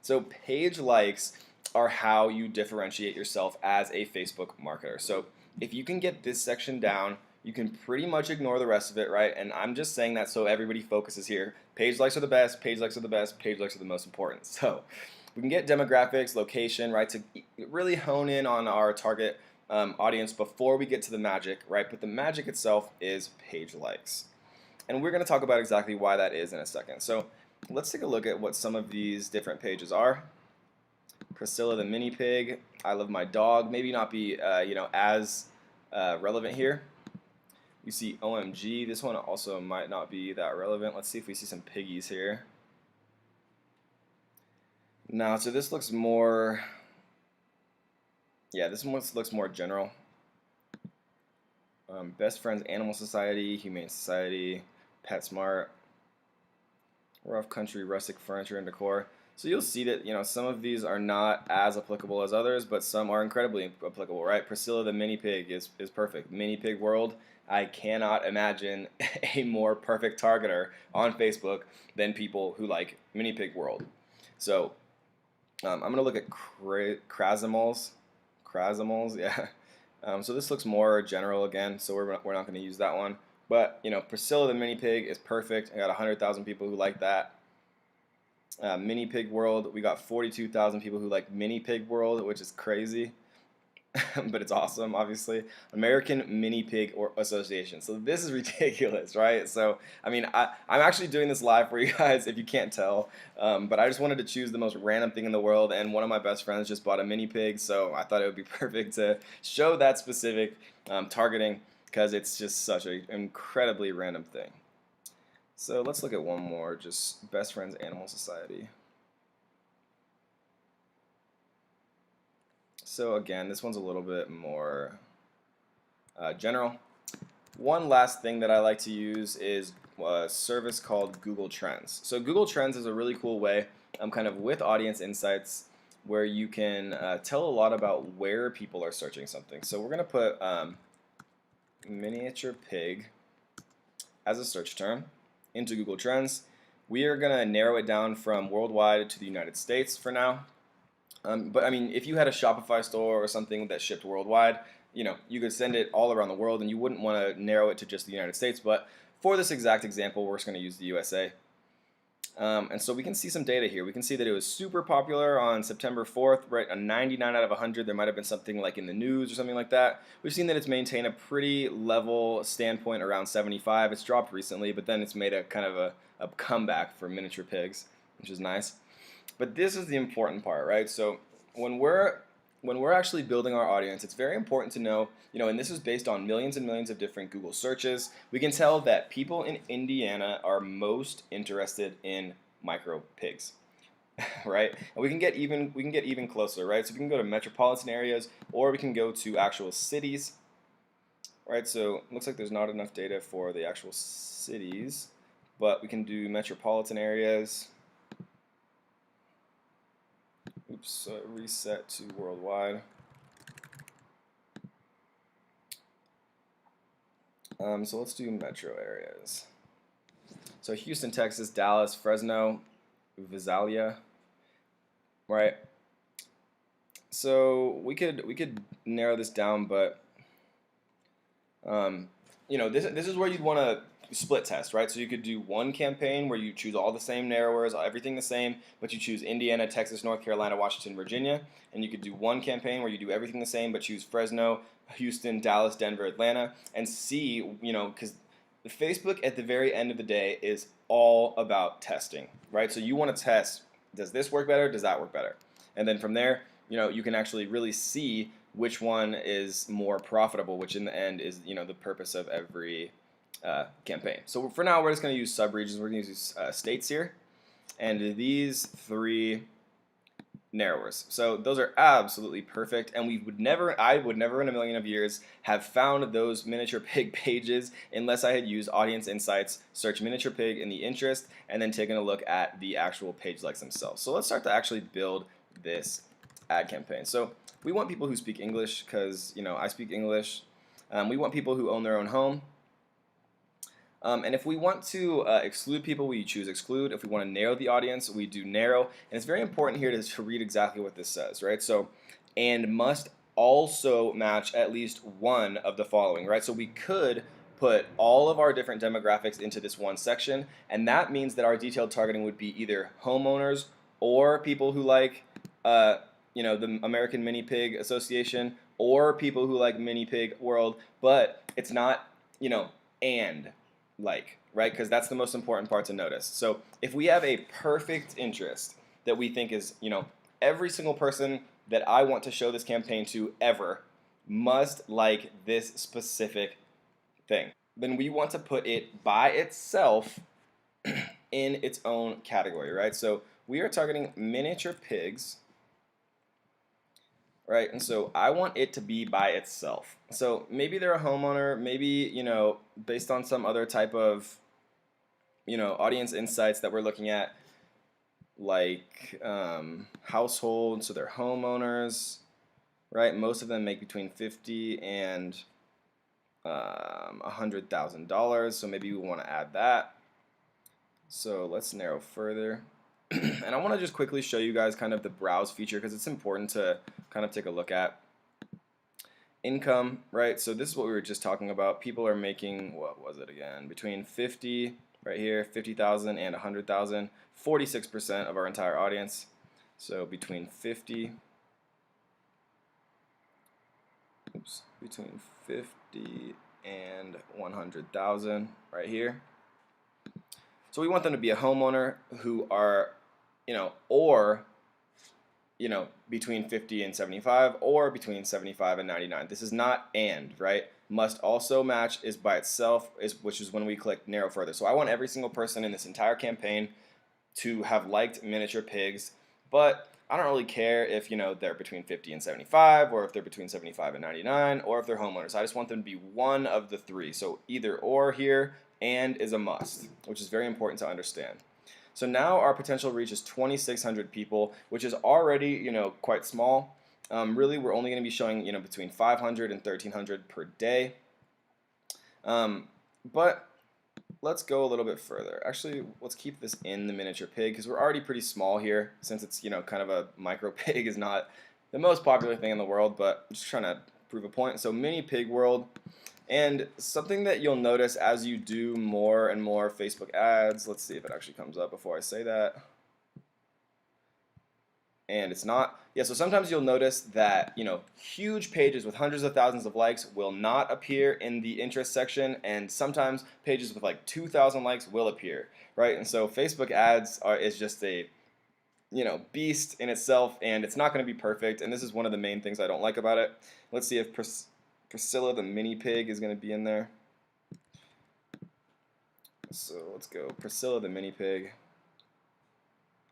So page likes are how you differentiate yourself as a Facebook marketer. So if you can get this section down, you can pretty much ignore the rest of it, right? And I'm just saying that so everybody focuses here. Page likes are the best, page likes are the best, page likes are the most important. So we can get demographics, location, right, to really hone in on our target audience before we get to the magic, right? But the magic itself is page likes. And we're going to talk about exactly why that is in a second. So let's take a look at what some of these different pages are. Priscilla the mini pig, I love my dog, maybe not be as relevant here. You see OMG, this one also might not be that relevant. Let's see if we see some piggies here. Now, so this looks more, this one looks more general. Best Friends Animal Society, Humane Society, PetSmart, Rough Country Rustic Furniture and Decor. So you'll see that some of these are not as applicable as others, but some are incredibly applicable, right? Priscilla the mini pig is perfect. Mini pig world, I cannot imagine a more perfect targeter on Facebook than people who like mini pig world. So I'm going to look at Krasimals, yeah. So this looks more general again, so we're not going to use that one. But Priscilla the mini pig is perfect. I got 100,000 people who like that. Mini pig world, we got 42,000 people who like mini pig world, which is crazy. But it's awesome, obviously. American Mini Pig Association. So this is ridiculous, right? So, I mean, I'm actually doing this live for you guys if you can't tell. But I just wanted to choose the most random thing in the world, and one of my best friends just bought a mini pig, so I thought it would be perfect to show that specific targeting because it's just such an incredibly random thing. So let's look at one more, just Best Friends Animal Society. So again, this one's a little bit more general. One last thing that I like to use is a service called Google Trends. So Google Trends is a really cool way, kind of with audience insights, where you can tell a lot about where people are searching something. So we're going to put miniature pig as a search term into Google Trends. We are going to narrow it down from worldwide to the United States for now. But I mean, if you had a Shopify store or something that shipped worldwide, you could send it all around the world and you wouldn't want to narrow it to just the United States. But for this exact example, we're just going to use the USA. And so we can see some data here. We can see that it was super popular on September 4th, right? A 99 out of 100. There might have been something like in the news or something like that. We've seen that it's maintained a pretty level standpoint around 75. It's dropped recently, but then it's made a kind of a comeback for miniature pigs, which is nice. But this is the important part, right? So when we're actually building our audience, it's very important to know, and this is based on millions and millions of different Google searches. We can tell that people in Indiana are most interested in micro pigs, right? And we can get even closer, right? So we can go to metropolitan areas, or we can go to actual cities, right? So it looks like there's not enough data for the actual cities, but we can do metropolitan areas. Oops, reset to worldwide. So let's do metro areas. So Houston, Texas, Dallas, Fresno, Visalia, right? So we could narrow this down, but um, this is where you'd want to split test, right? So you could do one campaign where you choose all the same narrowers, everything the same, but you choose Indiana, Texas, North Carolina, Washington, Virginia, and you could do one campaign where you do everything the same, but choose Fresno, Houston, Dallas, Denver, Atlanta, and see, because Facebook at the very end of the day is all about testing, right? So you want to test, does this work better? Does that work better? And then from there, you can actually really see which one is more profitable, which in the end is, the purpose of every campaign. So for now, we're just going to use subregions. We're going to use states here, and these three narrowers. So those are absolutely perfect, and I would never in a million of years have found those miniature pig pages unless I had used Audience Insights, search miniature pig in the interest, and then taken a look at the actual page likes themselves. So let's start to actually build this ad campaign. So we want people who speak English because I speak English. We want people who own their own home. And if we want to exclude people, we choose exclude. If we want to narrow the audience, we do narrow. And it's very important here to read exactly what this says, right? So, and must also match at least one of the following, right? So we could put all of our different demographics into this one section, and that means that our detailed targeting would be either homeowners or people who like, the American Mini Pig Association, or people who like Mini Pig World, but it's not, and right? Because that's the most important part to notice. So if we have a perfect interest that we think is, every single person that I want to show this campaign to ever must like this specific thing, then we want to put it by itself in its own category, right? So we are targeting miniature pigs, right? And so I want it to be by itself. So maybe they're a homeowner, maybe, based on some other type of, audience insights that we're looking at, like household, so they're homeowners, right? Most of them make between $50,000 and $100,000, so maybe we want to add that. So let's narrow further. And I want to just quickly show you guys kind of the browse feature because it's important to kind of take a look at. Income, right? So this is what we were just talking about. People are making, what was it again? Between 50, right here, 50,000 and 100,000, 46% of our entire audience. So between 50 and 100,000 right here. So we want them to be a homeowner who are, or, between 50 and 75, or between 75 and 99. This is not and, right? Must also match is by itself, which is when we click narrow further. So I want every single person in this entire campaign to have liked miniature pigs, but I don't really care if they're between 50 and 75, or if they're between 75 and 99, or if they're homeowners. I just want them to be one of the three. So either or here, and is a must, which is very important to understand. So now our potential reach is 2,600 people, which is already quite small. Really, we're only going to be showing between 500 and 1,300 per day. But let's go a little bit further. Actually, let's keep this in the miniature pig because we're already pretty small here. Since it's kind of a micro pig is not the most popular thing in the world, but I'm just trying to prove a point. So mini pig world. And something that you'll notice as you do more and more Facebook ads, let's see if it actually comes up before I say that. And it's not. Yeah, so sometimes you'll notice that, huge pages with hundreds of thousands of likes will not appear in the interest section, and sometimes pages with like 2,000 likes will appear, right? And so Facebook ads is just a, beast in itself, and it's not going to be perfect, and this is one of the main things I don't like about it. Let's see if Priscilla the mini pig is going to be in there. So let's go Priscilla the mini pig.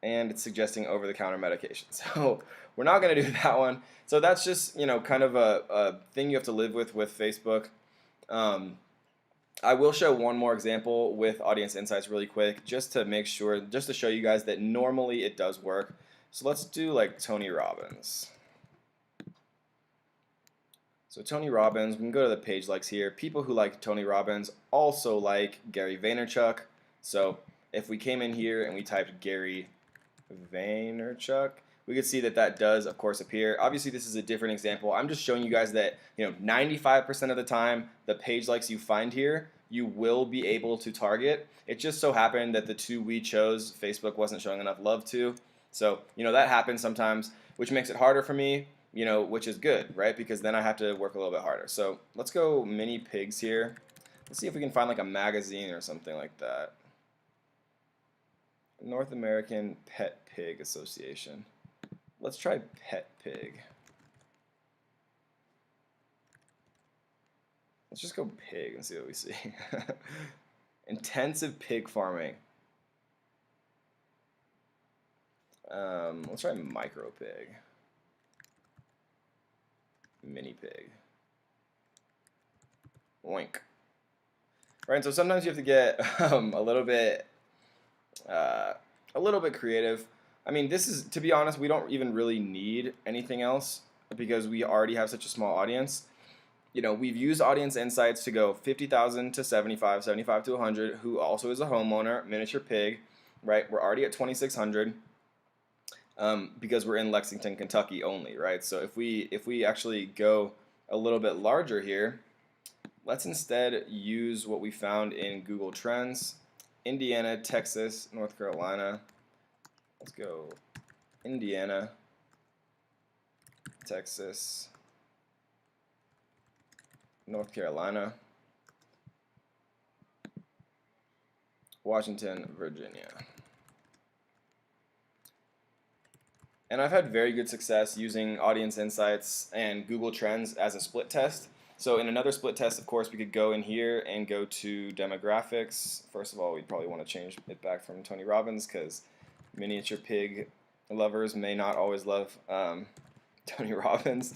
And it's suggesting over-the-counter medication. So we're not going to do that one. So that's just, kind of a thing you have to live with Facebook. I will show one more example with Audience Insights really quick, just to make sure, just to show you guys that normally it does work. So let's do like Tony Robbins. So Tony Robbins, we can go to the page likes here. People who like Tony Robbins also like Gary Vaynerchuk. So if we came in here and we typed Gary Vaynerchuk, we could see that that does, of course, appear. Obviously, this is a different example. I'm just showing you guys that 95% of the time, the page likes you find here, you will be able to target. It just so happened that the two we chose, Facebook wasn't showing enough love to. So that happens sometimes, which makes it harder for me. Which is good, right? Because then I have to work a little bit harder. So let's go mini pigs here. Let's see if we can find like a magazine or something like that. North American Pet Pig Association. Let's try Pet Pig. Let's just go pig and see what we see. Intensive pig farming. Let's try micro pig. Mini pig. Oink. Right, and so sometimes you have to get a little bit creative. I mean, this is, to be honest, we don't even really need anything else because we already have such a small audience. We've used Audience Insights to go 50,000 to 75, 75 to 100, who also is a homeowner, miniature pig, right? We're already at 2,600. Because we're in Lexington, Kentucky only, right? So if we actually go a little bit larger here, let's instead use what we found in Google Trends. Indiana, Texas, North Carolina. Let's go Indiana, Texas, North Carolina, Washington, Virginia. And I've had very good success using Audience Insights and Google Trends as a split test. So in another split test, of course, we could go in here and go to demographics. First of all, we'd probably want to change it back from Tony Robbins because miniature pig lovers may not always love Tony Robbins.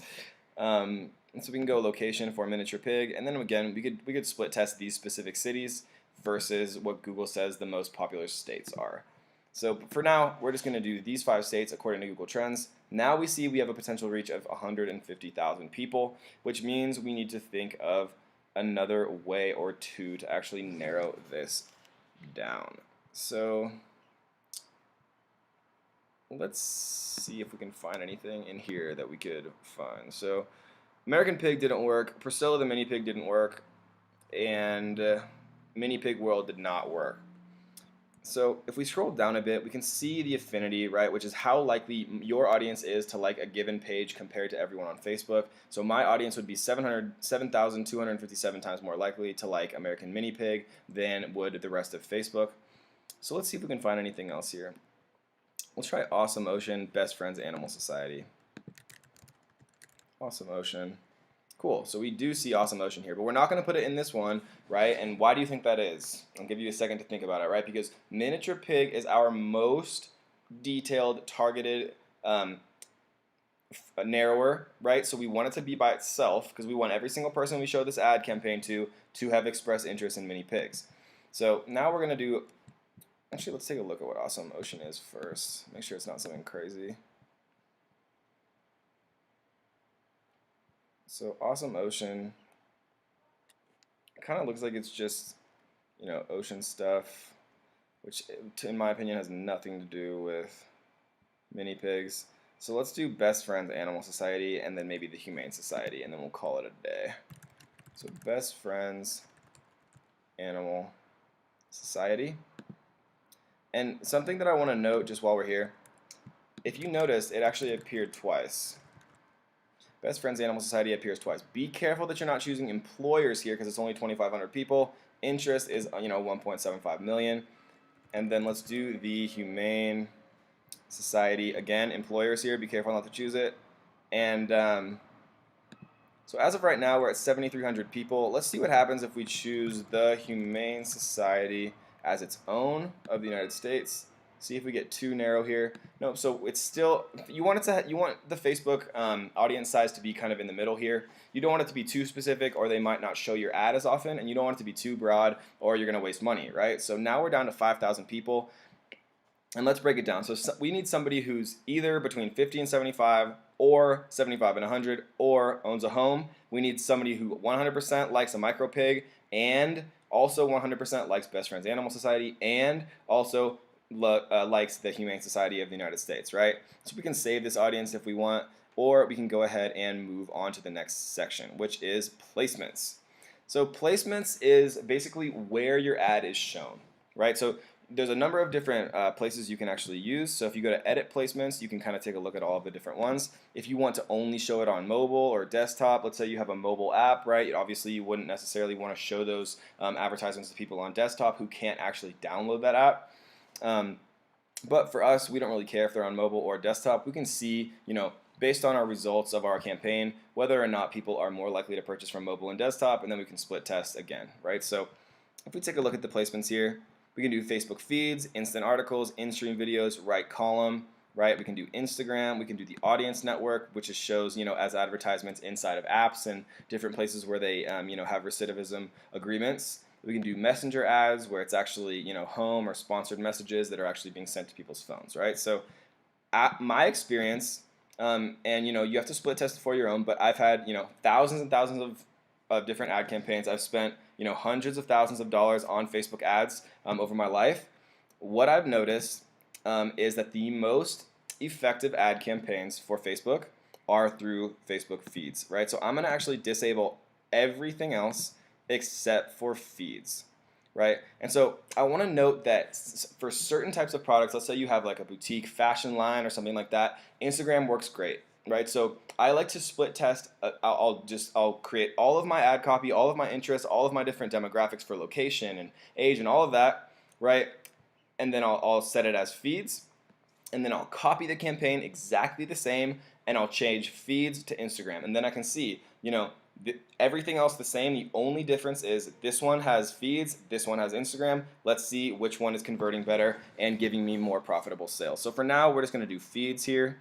And so we can go location for miniature pig, and then again we could split test these specific cities versus what Google says the most popular states are. So for now, we're just going to do these 5 states according to Google Trends. Now we see we have a potential reach of 150,000 people, which means we need to think of another way or two to actually narrow this down. So let's see if we can find anything in here that we could find. So American Pig didn't work, Priscilla the Mini Pig didn't work, and Mini Pig World did not work. So if we scroll down a bit, we can see the affinity, right, which is how likely your audience is to like a given page compared to everyone on Facebook. So my audience would be 7,257 times more likely to like American Mini Pig than would the rest of Facebook. So let's see if we can find anything else here. Let's try Awesome Ocean, Best Friends Animal Society. Awesome Ocean. Cool, so we do see Awesome Ocean here, but we're not going to put it in this one, right? And why do you think that is? I'll give you a second to think about it, right? Because miniature pig is our most detailed, targeted, narrower, right? So we want it to be by itself because we want every single person we show this ad campaign to have expressed interest in mini pigs. So now we're going to do, actually let's take a look at what Awesome Ocean is first. Make sure it's not something crazy. So Awesome Ocean kind of looks like it's just, ocean stuff, which in my opinion has nothing to do with mini pigs. So let's do Best Friends Animal Society and then maybe the Humane Society, and then we'll call it a day. So Best Friends Animal Society. And something that I want to note just while we're here, if you notice, it actually appeared twice. Best Friends Animal Society appears twice. Be careful that you're not choosing employers here because it's only 2,500 people. Interest is 1.75 million. And then let's do the Humane Society. Again, employers here. Be careful not to choose it. And so as of right now, we're at 7,300 people. Let's see what happens if we choose the Humane Society as its own of the United States. See if we get too narrow here. No, so it's still, you want the Facebook audience size to be kind of in the middle here. You don't want it to be too specific or they might not show your ad as often, and you don't want it to be too broad or you're going to waste money, right? So now we're down to 5,000 people. And let's break it down. So we need somebody who's either between 50 and 75, or 75 and 100, or owns a home. We need somebody who 100% likes a micro pig, and also 100% likes Best Friends Animal Society, and also likes the Humane Society of the United States, right? So we can save this audience if we want, or we can go ahead and move on to the next section, which is placements. So placements is basically where your ad is shown, right? So there's a number of different places you can actually use. So if you go to edit placements, you can kind of take a look at all of the different ones. If you want to only show it on mobile or desktop, let's say you have a mobile app, right? Obviously you wouldn't necessarily want to show those advertisements to people on desktop who can't actually download that app. But for us, we don't really care if they're on mobile or desktop. We can see, based on our results of our campaign, whether or not people are more likely to purchase from mobile and desktop, and then we can split test again, right? So if we take a look at the placements here, we can do Facebook feeds, instant articles, in-stream videos, right column, right? We can do Instagram, we can do the audience network, which just shows, as advertisements inside of apps and different places where they, have recidivism agreements. We can do messenger ads where it's actually, home or sponsored messages that are actually being sent to people's phones, right? So my experience, and you have to split test for your own, but I've had, thousands and thousands of different ad campaigns. I've spent hundreds of thousands of dollars on Facebook ads over my life. What I've noticed is that the most effective ad campaigns for Facebook are through Facebook feeds, right? So I'm going to actually disable everything else except for feeds, right? And so I want to note that for certain types of products, let's say you have like a boutique fashion line or something like that, Instagram works great, right? So I like to split test. I'll create all of my ad copy, all of my interests, all of my different demographics for location and age and all of that, right? And then I'll set it as feeds, and then I'll copy the campaign exactly the same, and I'll change feeds to Instagram, and then I can see, everything else the same. The only difference is this one has feeds, this one has Instagram. Let's see which one is converting better and giving me more profitable sales. So for now, we're just going to do feeds here.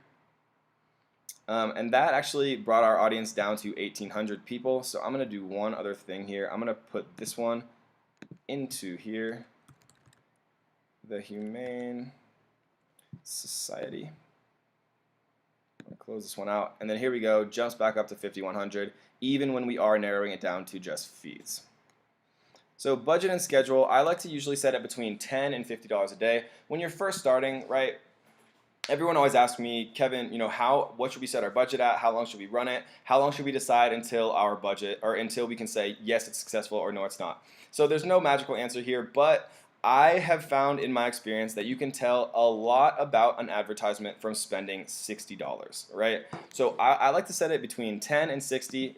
And that actually brought our audience down to 1,800 people. So I'm going to do one other thing here. I'm going to put this one into here, the Humane Society. I'm going to close this one out. And then here we go, jumps back up to 5,100, even when we are narrowing it down to just feeds. So budget and schedule, I like to usually set it between $10 and $50 a day. When you're first starting, right? Everyone always asks me, Kevin, what should we set our budget at? How long should we run it? How long should we decide until our budget, or until we can say, yes, it's successful, or no, it's not? So there's no magical answer here, but I have found in my experience that you can tell a lot about an advertisement from spending $60, right? So I like to set it between 10 and 60,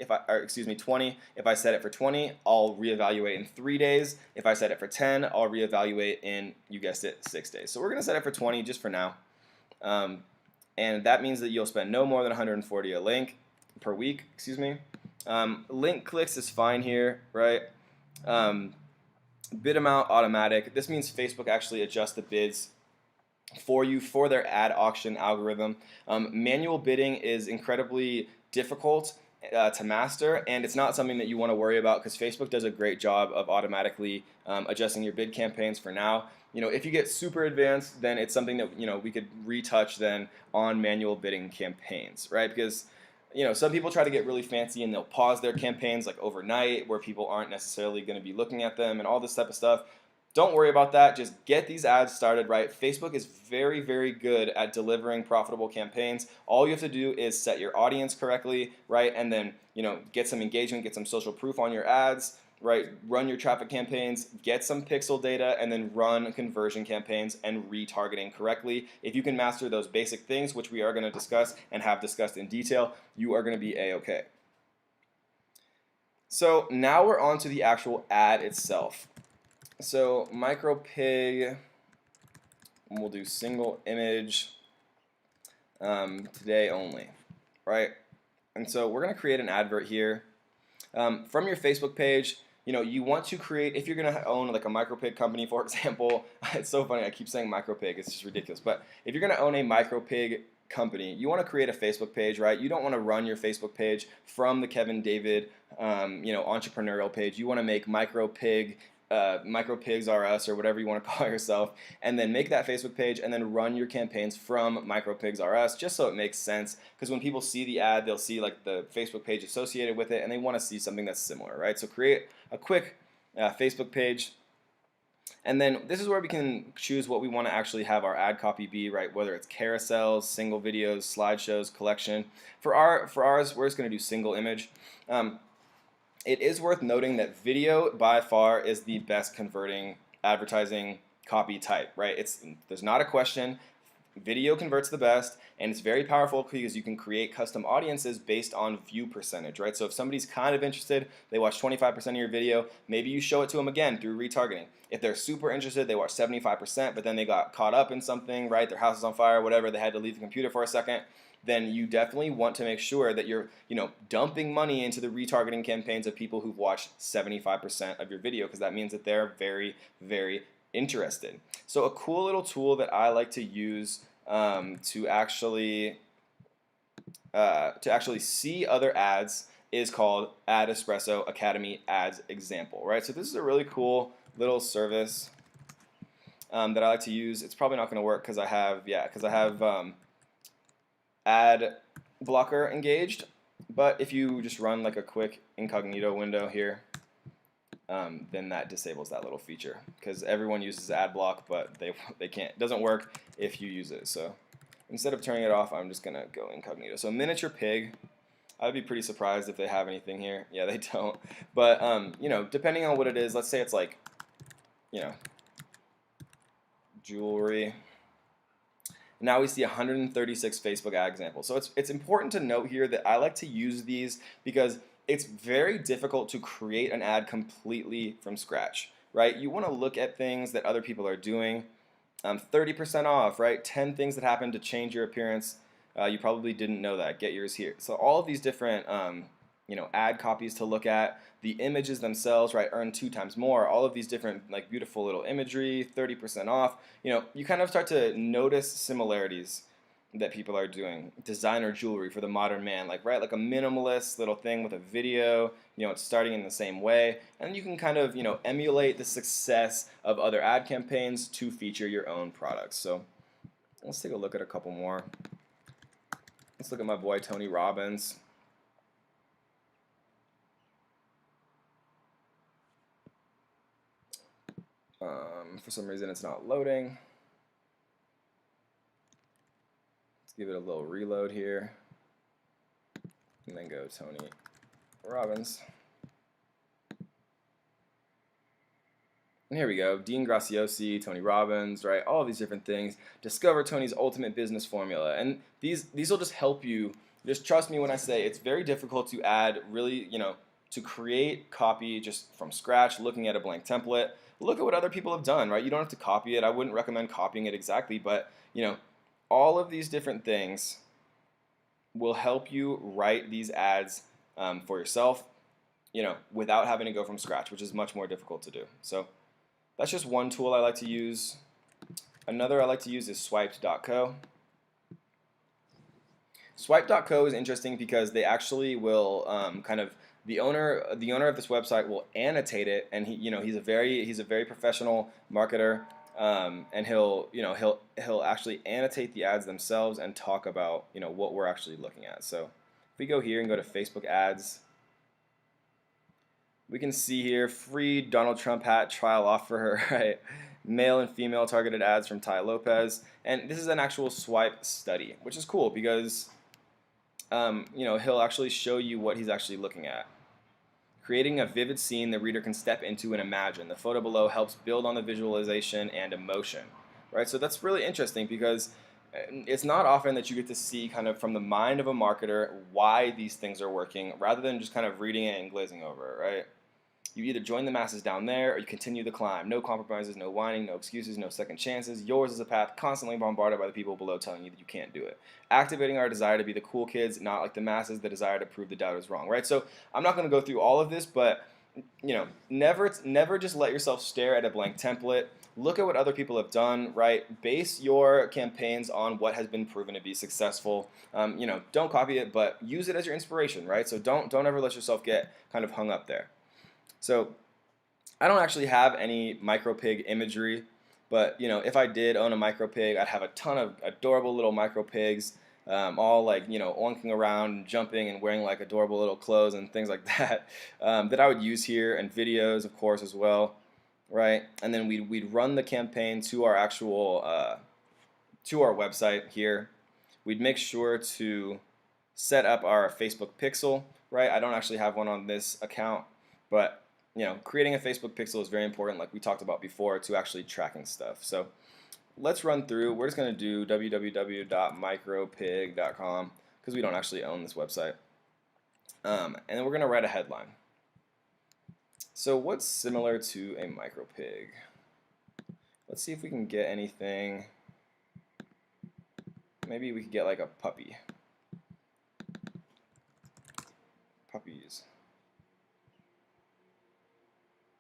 20. If I set it for 20, I'll reevaluate in 3 days. If I set it for 10, I'll reevaluate in, you guessed it, 6 days. So we're gonna set it for 20 just for now. And that means that you'll spend no more than 140 a link per week, link clicks is fine here, right? Bid amount automatic. This means Facebook actually adjusts the bids for you for their ad auction algorithm. Manual bidding is incredibly difficult to master, and it's not something that you want to worry about because Facebook does a great job of automatically adjusting your bid campaigns for now. If you get super advanced, then it's something that we could retouch then on manual bidding campaigns, right? Because some people try to get really fancy and they'll pause their campaigns like overnight where people aren't necessarily going to be looking at them and all this type of stuff. Don't worry about that. Just get these ads started, right? Facebook is very, very good at delivering profitable campaigns. All you have to do is set your audience correctly, right? And then, get some engagement, get some social proof on your ads, right? Run your traffic campaigns, get some pixel data, and then run conversion campaigns and retargeting correctly. If you can master those basic things, which we are going to discuss and have discussed in detail, you are going to be A-okay. So now we're on to the actual ad itself. So MicroPig, we'll do single image today only, right? And so we're going to create an advert here. From your Facebook page, you want to create, if you're going to own like a MicroPig company, for example, it's so funny, I keep saying MicroPig, it's just ridiculous, but if you're going to own a MicroPig company, you want to create a Facebook page, right? You don't want to run your Facebook page from the Kevin David, entrepreneurial page. You want to make MicroPig MicroPigs R Us or whatever you want to call yourself, and then make that Facebook page and then run your campaigns from MicroPigs R Us, just so it makes sense. Because when people see the ad, they'll see like the Facebook page associated with it, and they want to see something that's similar, right? So create a quick Facebook page. And then this is where we can choose what we want to actually have our ad copy be, right? Whether it's carousels, single videos, slideshows, collection. For ours, we're just going to do single image. It is worth noting that video by far is the best converting advertising copy type, right? There's not a question. Video converts the best, and it's very powerful because you can create custom audiences based on view percentage, right? So if somebody's kind of interested, they watch 25% of your video, maybe you show it to them again through retargeting. If they're super interested, they watch 75%, but then they got caught up in something, right? Their house is on fire, whatever, they had to leave the computer for a second. Then you definitely want to make sure that you're, dumping money into the retargeting campaigns of people who've watched 75% of your video, because that means that they're very, very interested. So a cool little tool that I like to use to actually see other ads is called Ad Espresso Academy Ads Example, right? So this is a really cool little service that I like to use. It's probably not going to work because I have ad blocker engaged, but if you just run like a quick incognito window here, then that disables that little feature, because everyone uses ad block, but they can't. It doesn't work if you use it. So instead of turning it off, I'm just gonna go incognito. So miniature pig, I'd be pretty surprised if they have anything here. Yeah, they don't. But depending on what it is, let's say it's like, jewelry. Now we see 136 Facebook ad examples. So it's important to note here that I like to use these because it's very difficult to create an ad completely from scratch, right? You want to look at things that other people are doing. 30% off, right? 10 things that happen to change your appearance. You probably didn't know that. Get yours here. So all of these different ad copies to look at, the images themselves, right, earn 2 times more, all of these different like beautiful little imagery, 30% off, you kind of start to notice similarities that people are doing. Designer jewelry for the modern man, like a minimalist little thing with a video, it's starting in the same way, and you can kind of, emulate the success of other ad campaigns to feature your own products. So let's take a look at a couple more. Let's look at my boy Tony Robbins. For some reason it's not loading. Let's give it a little reload here. And then go Tony Robbins. And here we go. Dean Graziosi, Tony Robbins, right? All of these different things. Discover Tony's ultimate business formula. And these will just help you. Just trust me when I say it's very difficult to add really, to create copy just from scratch, looking at a blank template. Look at what other people have done, right? You don't have to copy it. I wouldn't recommend copying it exactly, but all of these different things will help you write these ads for yourself, without having to go from scratch, which is much more difficult to do. So that's just one tool I like to use. Another I like to use is Swiped.co. Swiped.co is interesting because they actually will the owner of this website will annotate it, and he's a very professional marketer, and he'll actually annotate the ads themselves and talk about what we're actually looking at. So if we go here and go to Facebook ads, we can see here free Donald Trump hat trial offer, right? Male and female targeted ads from Tai Lopez, and this is an actual swipe study, which is cool because he'll actually show you what he's actually looking at. Creating a vivid scene the reader can step into and imagine. The photo below helps build on the visualization and emotion, right? So that's really interesting because it's not often that you get to see kind of from the mind of a marketer why these things are working rather than just kind of reading it and glazing over it, right? You either join the masses down there or you continue the climb. No compromises, no whining, no excuses, no second chances. Yours is a path constantly bombarded by the people below telling you that you can't do it. Activating our desire to be the cool kids, not like the masses, the desire to prove the doubters wrong, right? So I'm not going to go through all of this, but never just let yourself stare at a blank template. Look at what other people have done, right? Base your campaigns on what has been proven to be successful. Don't copy it, but use it as your inspiration, right? So don't ever let yourself get kind of hung up there. So I don't actually have any micro pig imagery, but if I did own a micro pig, I'd have a ton of adorable little micro pigs, all like oinking around and jumping and wearing like adorable little clothes and things like that, that I would use here, and videos of course as well, right? And then we'd run the campaign to our actual to our website here. We'd make sure to set up our Facebook pixel, right? I don't actually have one on this account, but creating a Facebook pixel is very important, like we talked about before, to actually tracking stuff. So let's run through. We're just going to do www.micropig.com because we don't actually own this website. And then we're going to write a headline. So what's similar to a micro pig? Let's see if we can get anything. Maybe we could get like a puppy. Puppies.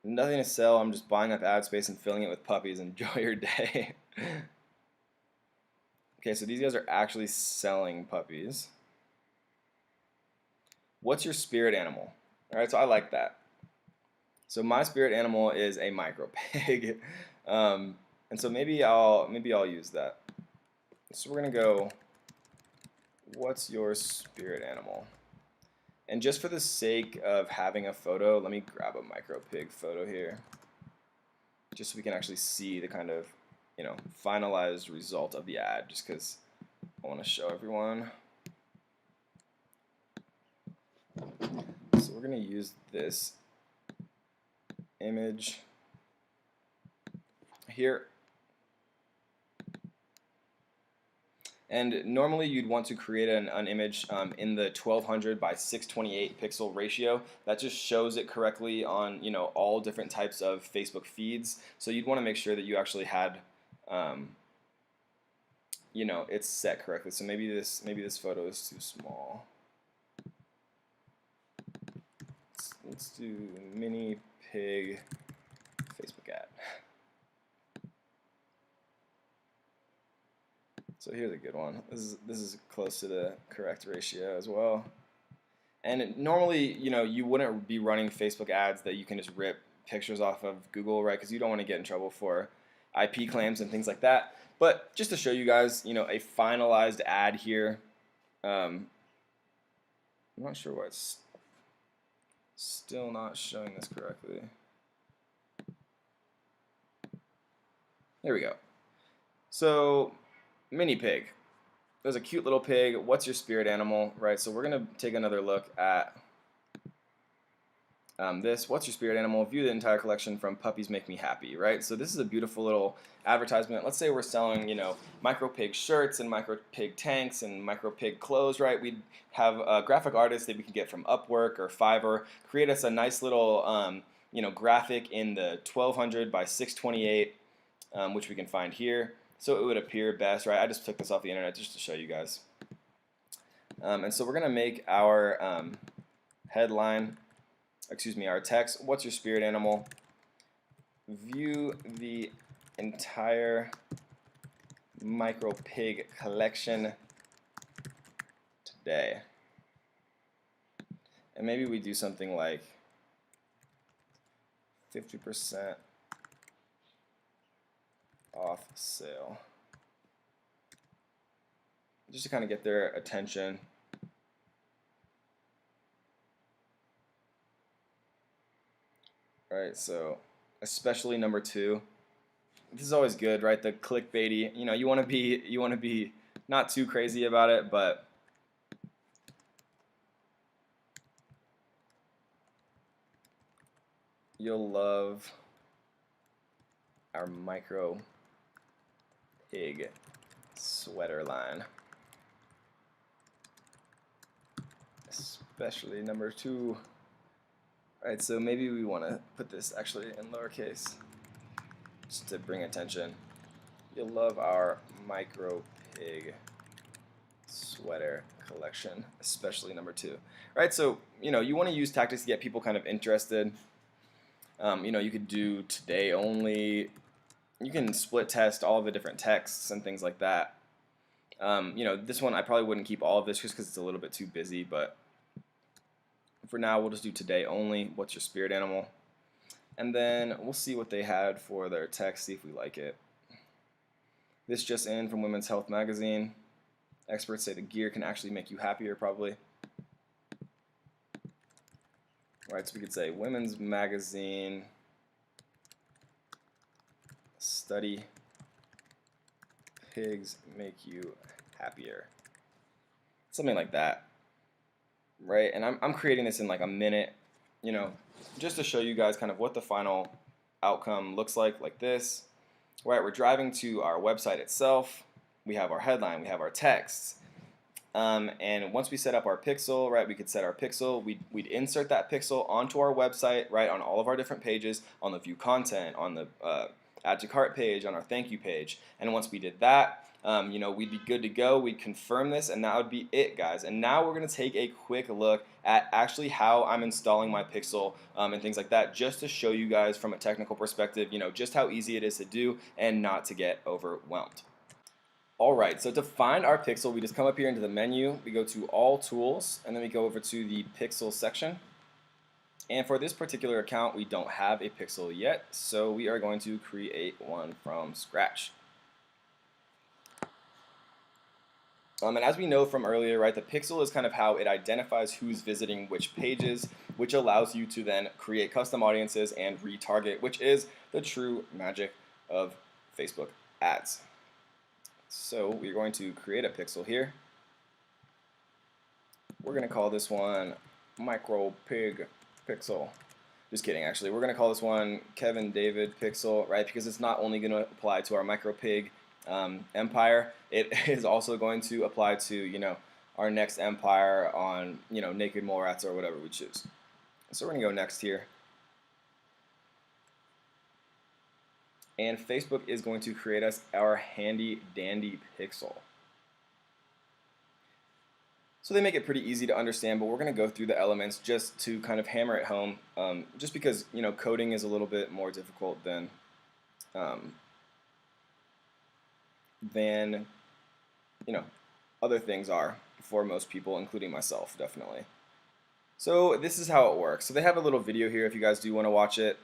Nothing to sell. I'm just buying up ad space and filling it with puppies. Enjoy your day. Okay, so these guys are actually selling puppies. What's your spirit animal? All right, so I like that. So my spirit animal is a micro pig, and so maybe I'll use that. So we're gonna go, what's your spirit animal? And just for the sake of having a photo, let me grab a micro pig photo here, just so we can actually see the kind of finalized result of the ad, just because I want to show everyone. So we're gonna use this image here. And normally you'd want to create an image in the 1200 by 628 pixel ratio. That just shows it correctly on all different types of Facebook feeds. So you'd want to make sure that you actually had it's set correctly. So maybe this photo is too small. Let's do mini pig Facebook ad. So here's a good one. This is close to the correct ratio as well. And normally, you wouldn't be running Facebook ads that you can just rip pictures off of Google, right? Because you don't want to get in trouble for IP claims and things like that. But just to show you guys, a finalized ad here. I'm not sure why it's still not showing this correctly. There we go. So mini pig. There's a cute little pig. What's your spirit animal, right? So we're gonna take another look at this. What's your spirit animal? View the entire collection from Puppies Make Me Happy, right? So this is a beautiful little advertisement. Let's say we're selling, micro pig shirts and micro pig tanks and micro pig clothes, right? We'd have a graphic artist that we could get from Upwork or Fiverr create us a nice little, graphic in the 1200 by 628, which we can find here. So it would appear best, right? I just took this off the internet just to show you guys. And so we're going to make our headline, our text. What's your spirit animal? View the entire micro pig collection today. And maybe we do something like 50% off sale, just to kind of get their attention. Right, so especially number 2. This is always good, right? The clickbaity. You want to be not too crazy about it, but you'll love our micro pig sweater line, especially number 2. Alright, so maybe we want to put this actually in lowercase just to bring attention. You'll love our micro pig sweater collection, especially number 2. Right, so you want to use tactics to get people kind of interested. You could do today only. You can split test all of the different texts and things like that. This one I probably wouldn't keep all of this just because it's a little bit too busy, but for now we'll just do today only. What's your spirit animal? And then we'll see what they had for their text, see if we like it. This just in from Women's Health Magazine. Experts say the gear can actually make you happier, probably. Right, so we could say Women's Magazine study pigs make you happier. Something like that. Right, and I'm creating this in like a minute, you know, just to show you guys kind of what the final outcome looks like this. Right, we're driving to our website itself. We have our headline, we have our text. And once we set up our pixel, right, we could set our pixel. We'd insert that pixel onto our website, right, on all of our different pages, on the view content, on the add to cart page, on our thank you page. And once we did that, you know, we'd be good to go. We'd confirm this, and that would be it, guys. And now we're going to take a quick look at actually how I'm installing my pixel and things like that, just to show you guys from a technical perspective, you know, just how easy it is to do and not to get overwhelmed. Alright, so to find our pixel, we just come up here into the menu, we go to All Tools, and then we go over to the Pixel section. And for this particular account, we don't have a pixel yet, so we are going to create one from scratch. And as we know from earlier, right, the pixel is kind of how it identifies who's visiting which pages, which allows you to then create custom audiences and retarget, which is the true magic of Facebook ads. So we're going to create a pixel here. We're going to call this one Micro Pig Pixel. Just kidding, actually. We're going to call this one Kevin David Pixel, right? Because it's not only going to apply to our Micro Pig empire, it is also going to apply to, you know, our next empire on, you know, Naked Mole Rats or whatever we choose. So we're going to go next here. And Facebook is going to create us our handy dandy pixel. So they make it pretty easy to understand, but we're going to go through the elements just to kind of hammer it home, just because, you know, coding is a little bit more difficult than you know, other things are for most people, including myself, definitely. So this is how it works. So they have a little video here if you guys do want to watch it,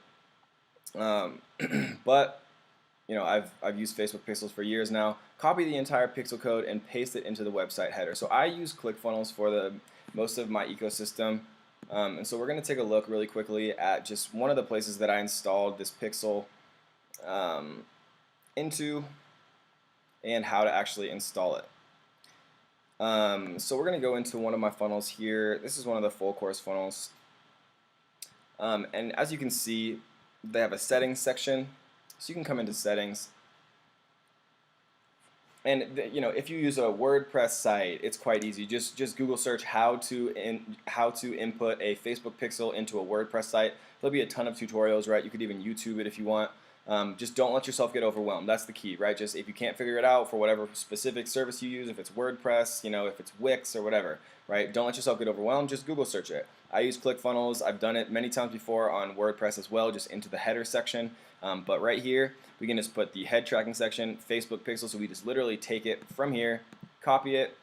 but you know, I've used Facebook Pixels for years now. Copy the entire pixel code and paste it into the website header. So I use ClickFunnels for most of my ecosystem. And so we're going to take a look really quickly at just one of the places that I installed this pixel into and how to actually install it. So we're going to go into one of my funnels here. This is one of the full course funnels. And as you can see, they have a settings section. So you can come into settings, and you know, if you use a WordPress site, it's quite easy. Just Google search how to input a Facebook pixel into a WordPress site. There'll be a ton of tutorials, right? You could even YouTube it if you want. Just don't let yourself get overwhelmed. That's the key, right? Just if you can't figure it out for whatever specific service you use, if it's WordPress, you know, if it's Wix or whatever, right? Don't let yourself get overwhelmed. Just Google search it. I use ClickFunnels. I've done it many times before on WordPress as well, just into the header section. But right here, we can just put the head tracking section, Facebook pixel. So we just literally take it from here, copy it,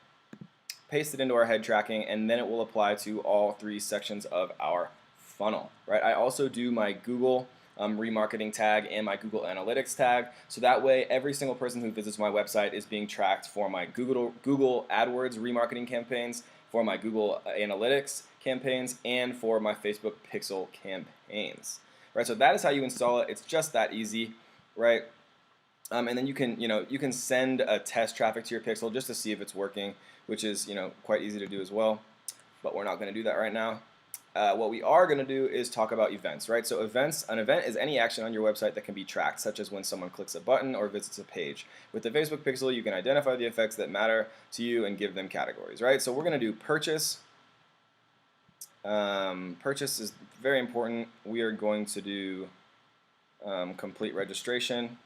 paste it into our head tracking, and then it will apply to all three sections of our funnel, right? I also do my Google remarketing tag and my Google Analytics tag. So that way, every single person who visits my website is being tracked for my Google AdWords remarketing campaigns, for my Google Analytics campaigns, and for my Facebook Pixel campaigns. Right, so that is how you install it. It's just that easy, right? And then you can send a test traffic to your pixel just to see if it's working, which is, you know, quite easy to do as well. But we're not going to do that right now. What we are going to do is talk about events, right? So an event is any action on your website that can be tracked, such as when someone clicks a button or visits a page. With the Facebook Pixel, you can identify the effects that matter to you and give them categories, right? So we're going to do purchase. Purchase is very important. We are going to do complete registration.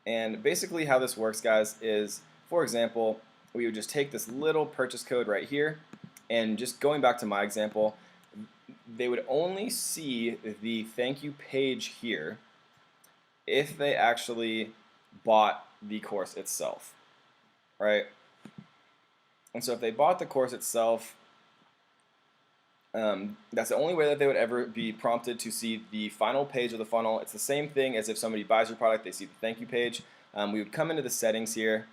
And basically how this works, guys, is, for example, we would just take this little purchase code right here, and just going back to my example, they would only see the thank you page here if they actually bought the course itself, right? And so if they bought the course itself, That's the only way that they would ever be prompted to see the final page of the funnel. It's the same thing as if somebody buys your product, they see the thank you page. We would come into the settings here.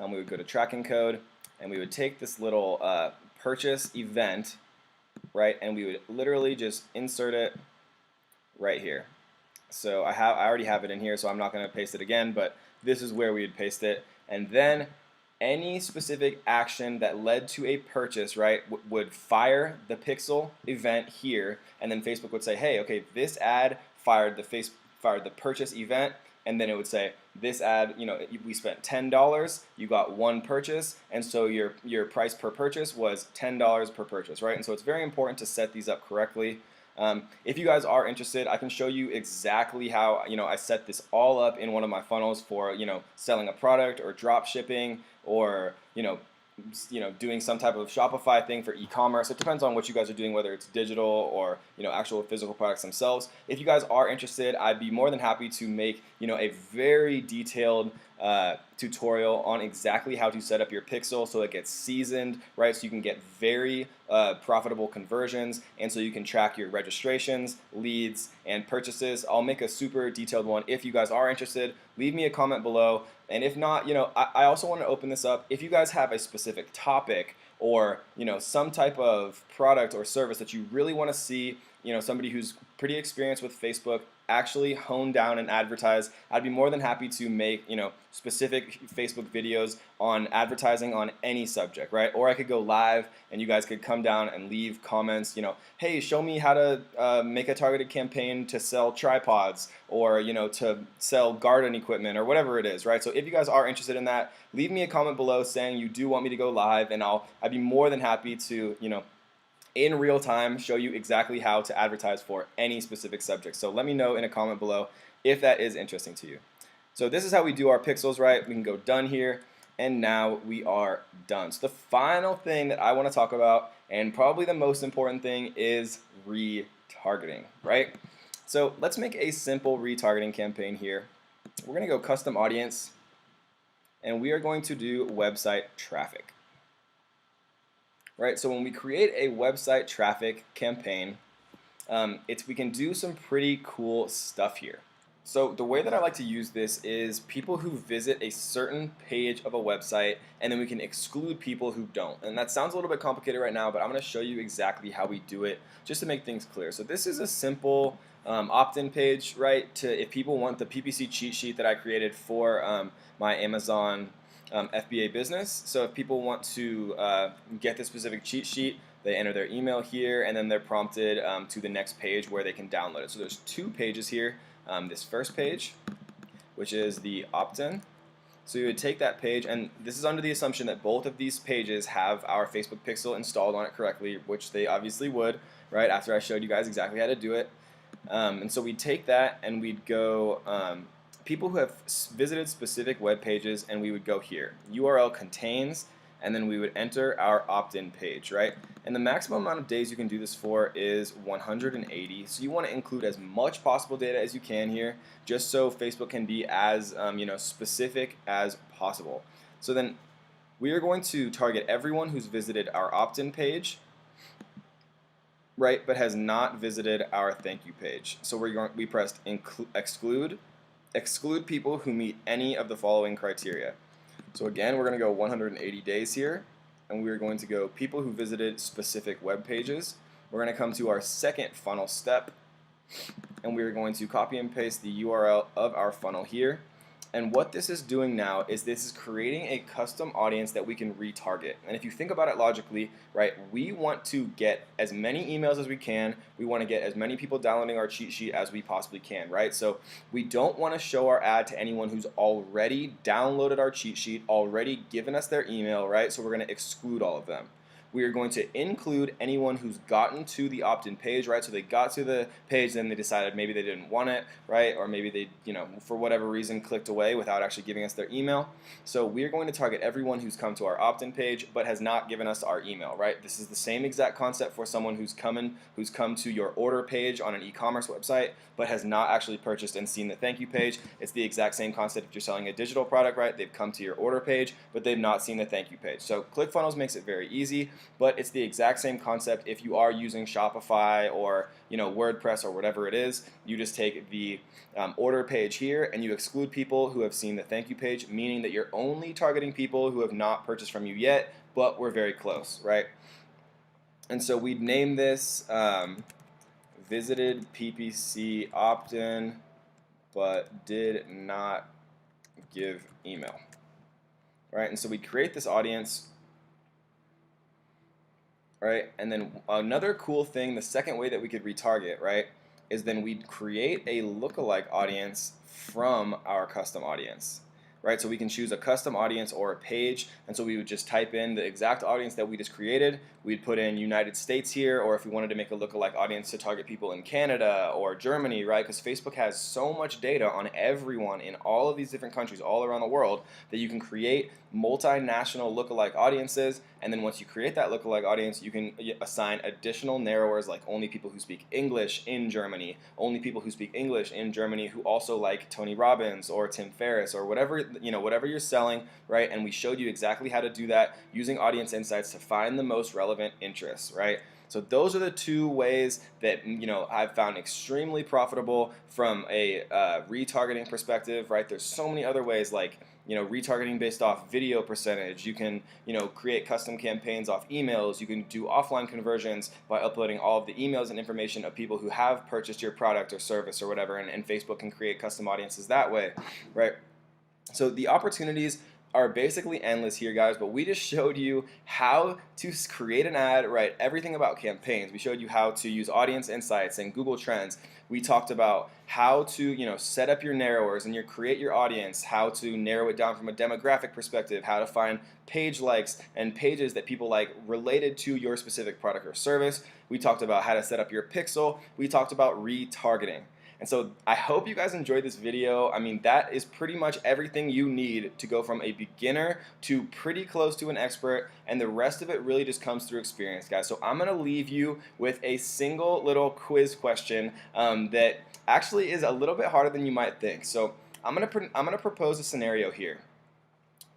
We would go to tracking code, and we would take this little purchase event, right, and we would literally just insert it right here. So I already have it in here, so I'm not going to paste it again, but this is where we would paste it. And then any specific action that led to a purchase, right, would fire the pixel event here, and then Facebook would say, hey, okay, this ad fired the purchase event, and then it would say this ad, we spent $10, you got one purchase, and so your price per purchase was $10 per purchase, right? And so it's very important to set these up correctly. If you guys are interested, I can show you exactly how I set this all up in one of my funnels for selling a product or drop shipping or doing some type of Shopify thing for e-commerce. It depends on what you guys are doing, whether it's digital or actual physical products themselves. If you guys are interested, I'd be more than happy to make a very detailed tutorial on exactly how to set up your pixel so it gets seasoned, right? So you can get very profitable conversions, and so you can track your registrations, leads, and purchases. I'll make a super detailed one if you guys are interested. Leave me a comment below. And if not, I also want to open this up. If you guys have a specific topic or some type of product or service that you really want to see, somebody who's pretty experienced with Facebook actually hone down and advertise, I'd be more than happy to make specific Facebook videos on advertising on any subject, right? Or I could go live and you guys could come down and leave comments, hey, show me how to make a targeted campaign to sell tripods or to sell garden equipment or whatever it is, right? So if you guys are interested in that, leave me a comment below saying you do want me to go live, and I'd be more than happy to in real time show you exactly how to advertise for any specific subject. So let me know in a comment below if that is interesting to you. So this is how we do our pixels, right? We can go done here, and now we are done. So the final thing that I want to talk about, and probably the most important thing, is retargeting, right? So let's make a simple retargeting campaign here. We're going to go custom audience, and we are going to do website traffic. Right, so when we create a website traffic campaign, we can do some pretty cool stuff here. So the way that I like to use this is people who visit a certain page of a website, and then we can exclude people who don't. And that sounds a little bit complicated right now, but I'm going to show you exactly how we do it just to make things clear. So this is a simple opt-in page, right? If people want the PPC cheat sheet that I created for my Amazon FBA business. So if people want to get this specific cheat sheet, they enter their email here, and then they're prompted to the next page where they can download it. So there's two pages here. This first page, which is the opt-in. So you would take that page, and this is under the assumption that both of these pages have our Facebook pixel installed on it correctly, which they obviously would, right, after I showed you guys exactly how to do it. And so we'd take that and we'd go people who have visited specific web pages, and we would go here, URL contains, and then we would enter our opt-in page, right? And the maximum amount of days you can do this for is 180. So you want to include as much possible data as you can here, just so Facebook can be as specific as possible. So then we are going to target everyone who's visited our opt-in page, right, but has not visited our thank you page. So we pressed exclude people who meet any of the following criteria. So again, we're going to go 180 days here, and we're going to go people who visited specific web pages. We're going to come to our second funnel step, and we're going to copy and paste the URL of our funnel here. And what this is doing now is this is creating a custom audience that we can retarget. And if you think about it logically, right, we want to get as many emails as we can. We want to get as many people downloading our cheat sheet as we possibly can, right? So we don't want to show our ad to anyone who's already downloaded our cheat sheet, already given us their email, right? So we're going to exclude all of them. We are going to include anyone who's gotten to the opt-in page, right? So they got to the page, then they decided maybe they didn't want it, right? Or maybe they, for whatever reason, clicked away without actually giving us their email. So we are going to target everyone who's come to our opt-in page but has not given us our email, right? This is the same exact concept for someone who's come to your order page on an e-commerce website but has not actually purchased and seen the thank you page. It's the exact same concept if you're selling a digital product, right? They've come to your order page, but they've not seen the thank you page. So ClickFunnels makes it very easy. but it's the exact same concept if you are using Shopify or WordPress or whatever it is. You just take the order page here and you exclude people who have seen the thank you page, meaning that you're only targeting people who have not purchased from you yet, but we're very close, right? And so we'd name this visited PPC opt-in but did not give email, right? And so we create this audience, right? And then another cool thing, the second way that we could retarget, right, is then we'd create a lookalike audience from our custom audience, right? So we can choose a custom audience or a page, and so we would just type in the exact audience that we just created. We'd put in United States here, or if we wanted to make a lookalike audience to target people in Canada or Germany, right? Because Facebook has so much data on everyone in all of these different countries all around the world that you can create multinational lookalike audiences, and then once you create that lookalike audience, you can assign additional narrowers like only people who speak English in Germany, only people who speak English in Germany who also like Tony Robbins or Tim Ferriss or whatever, whatever you're selling, right? And we showed you exactly how to do that using audience insights to find the most relevant interests, right? So those are the two ways that I've found extremely profitable from a retargeting perspective, right? There's so many other ways like retargeting based off video percentage. You can create custom campaigns off emails. You can do offline conversions by uploading all of the emails and information of people who have purchased your product or service or whatever, and Facebook can create custom audiences that way, right? So the opportunities are basically endless here, guys, but we just showed you how to create an ad, right? Everything about campaigns. We showed you how to use audience insights and Google Trends. We talked about how to set up your narrowers and create your audience, how to narrow it down from a demographic perspective, how to find page likes and pages that people like related to your specific product or service. We talked about how to set up your pixel. We talked about retargeting. And so I hope you guys enjoyed this video. I mean, that is pretty much everything you need to go from a beginner to pretty close to an expert, and the rest of it really just comes through experience, guys. So I'm going to leave you with a single little quiz question that actually is a little bit harder than you might think. So I'm going to propose a scenario here.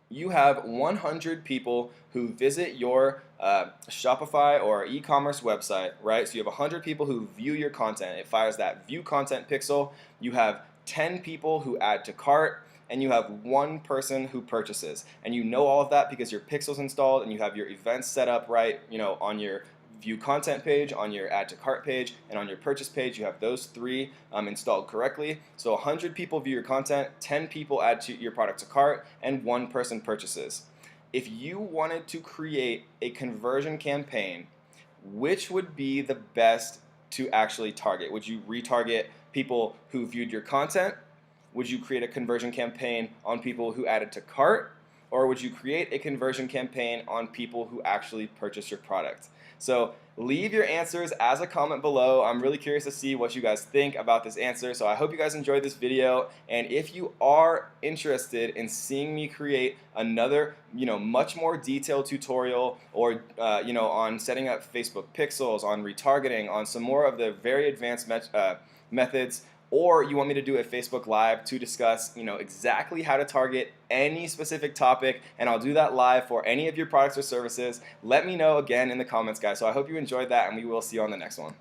You have 100 people who visit your Shopify or e-commerce website, right? So you have 100 people who view your content. It fires that view content pixel. You have 10 people who add to cart, and you have 1 person who purchases. And you know all of that because your pixel's installed and you have your events set up right, on your view content page, on your add to cart page, and on your purchase page. You have those 3 installed correctly. So 100 people view your content, 10 people add to your product to cart, and 1 person purchases. If you wanted to create a conversion campaign, which would be the best to actually target? Would you retarget people who viewed your content? Would you create a conversion campaign on people who added to cart? Or would you create a conversion campaign on people who actually purchase your product? So leave your answers as a comment below. I'm really curious to see what you guys think about this answer. So I hope you guys enjoyed this video. And if you are interested in seeing me create another, much more detailed tutorial or, on setting up Facebook pixels, on retargeting, on some more of the very advanced methods, or you want me to do a Facebook Live to discuss, exactly how to target any specific topic, and I'll do that live for any of your products or services, let me know again in the comments, guys. So I hope you enjoyed that, and we will see you on the next one.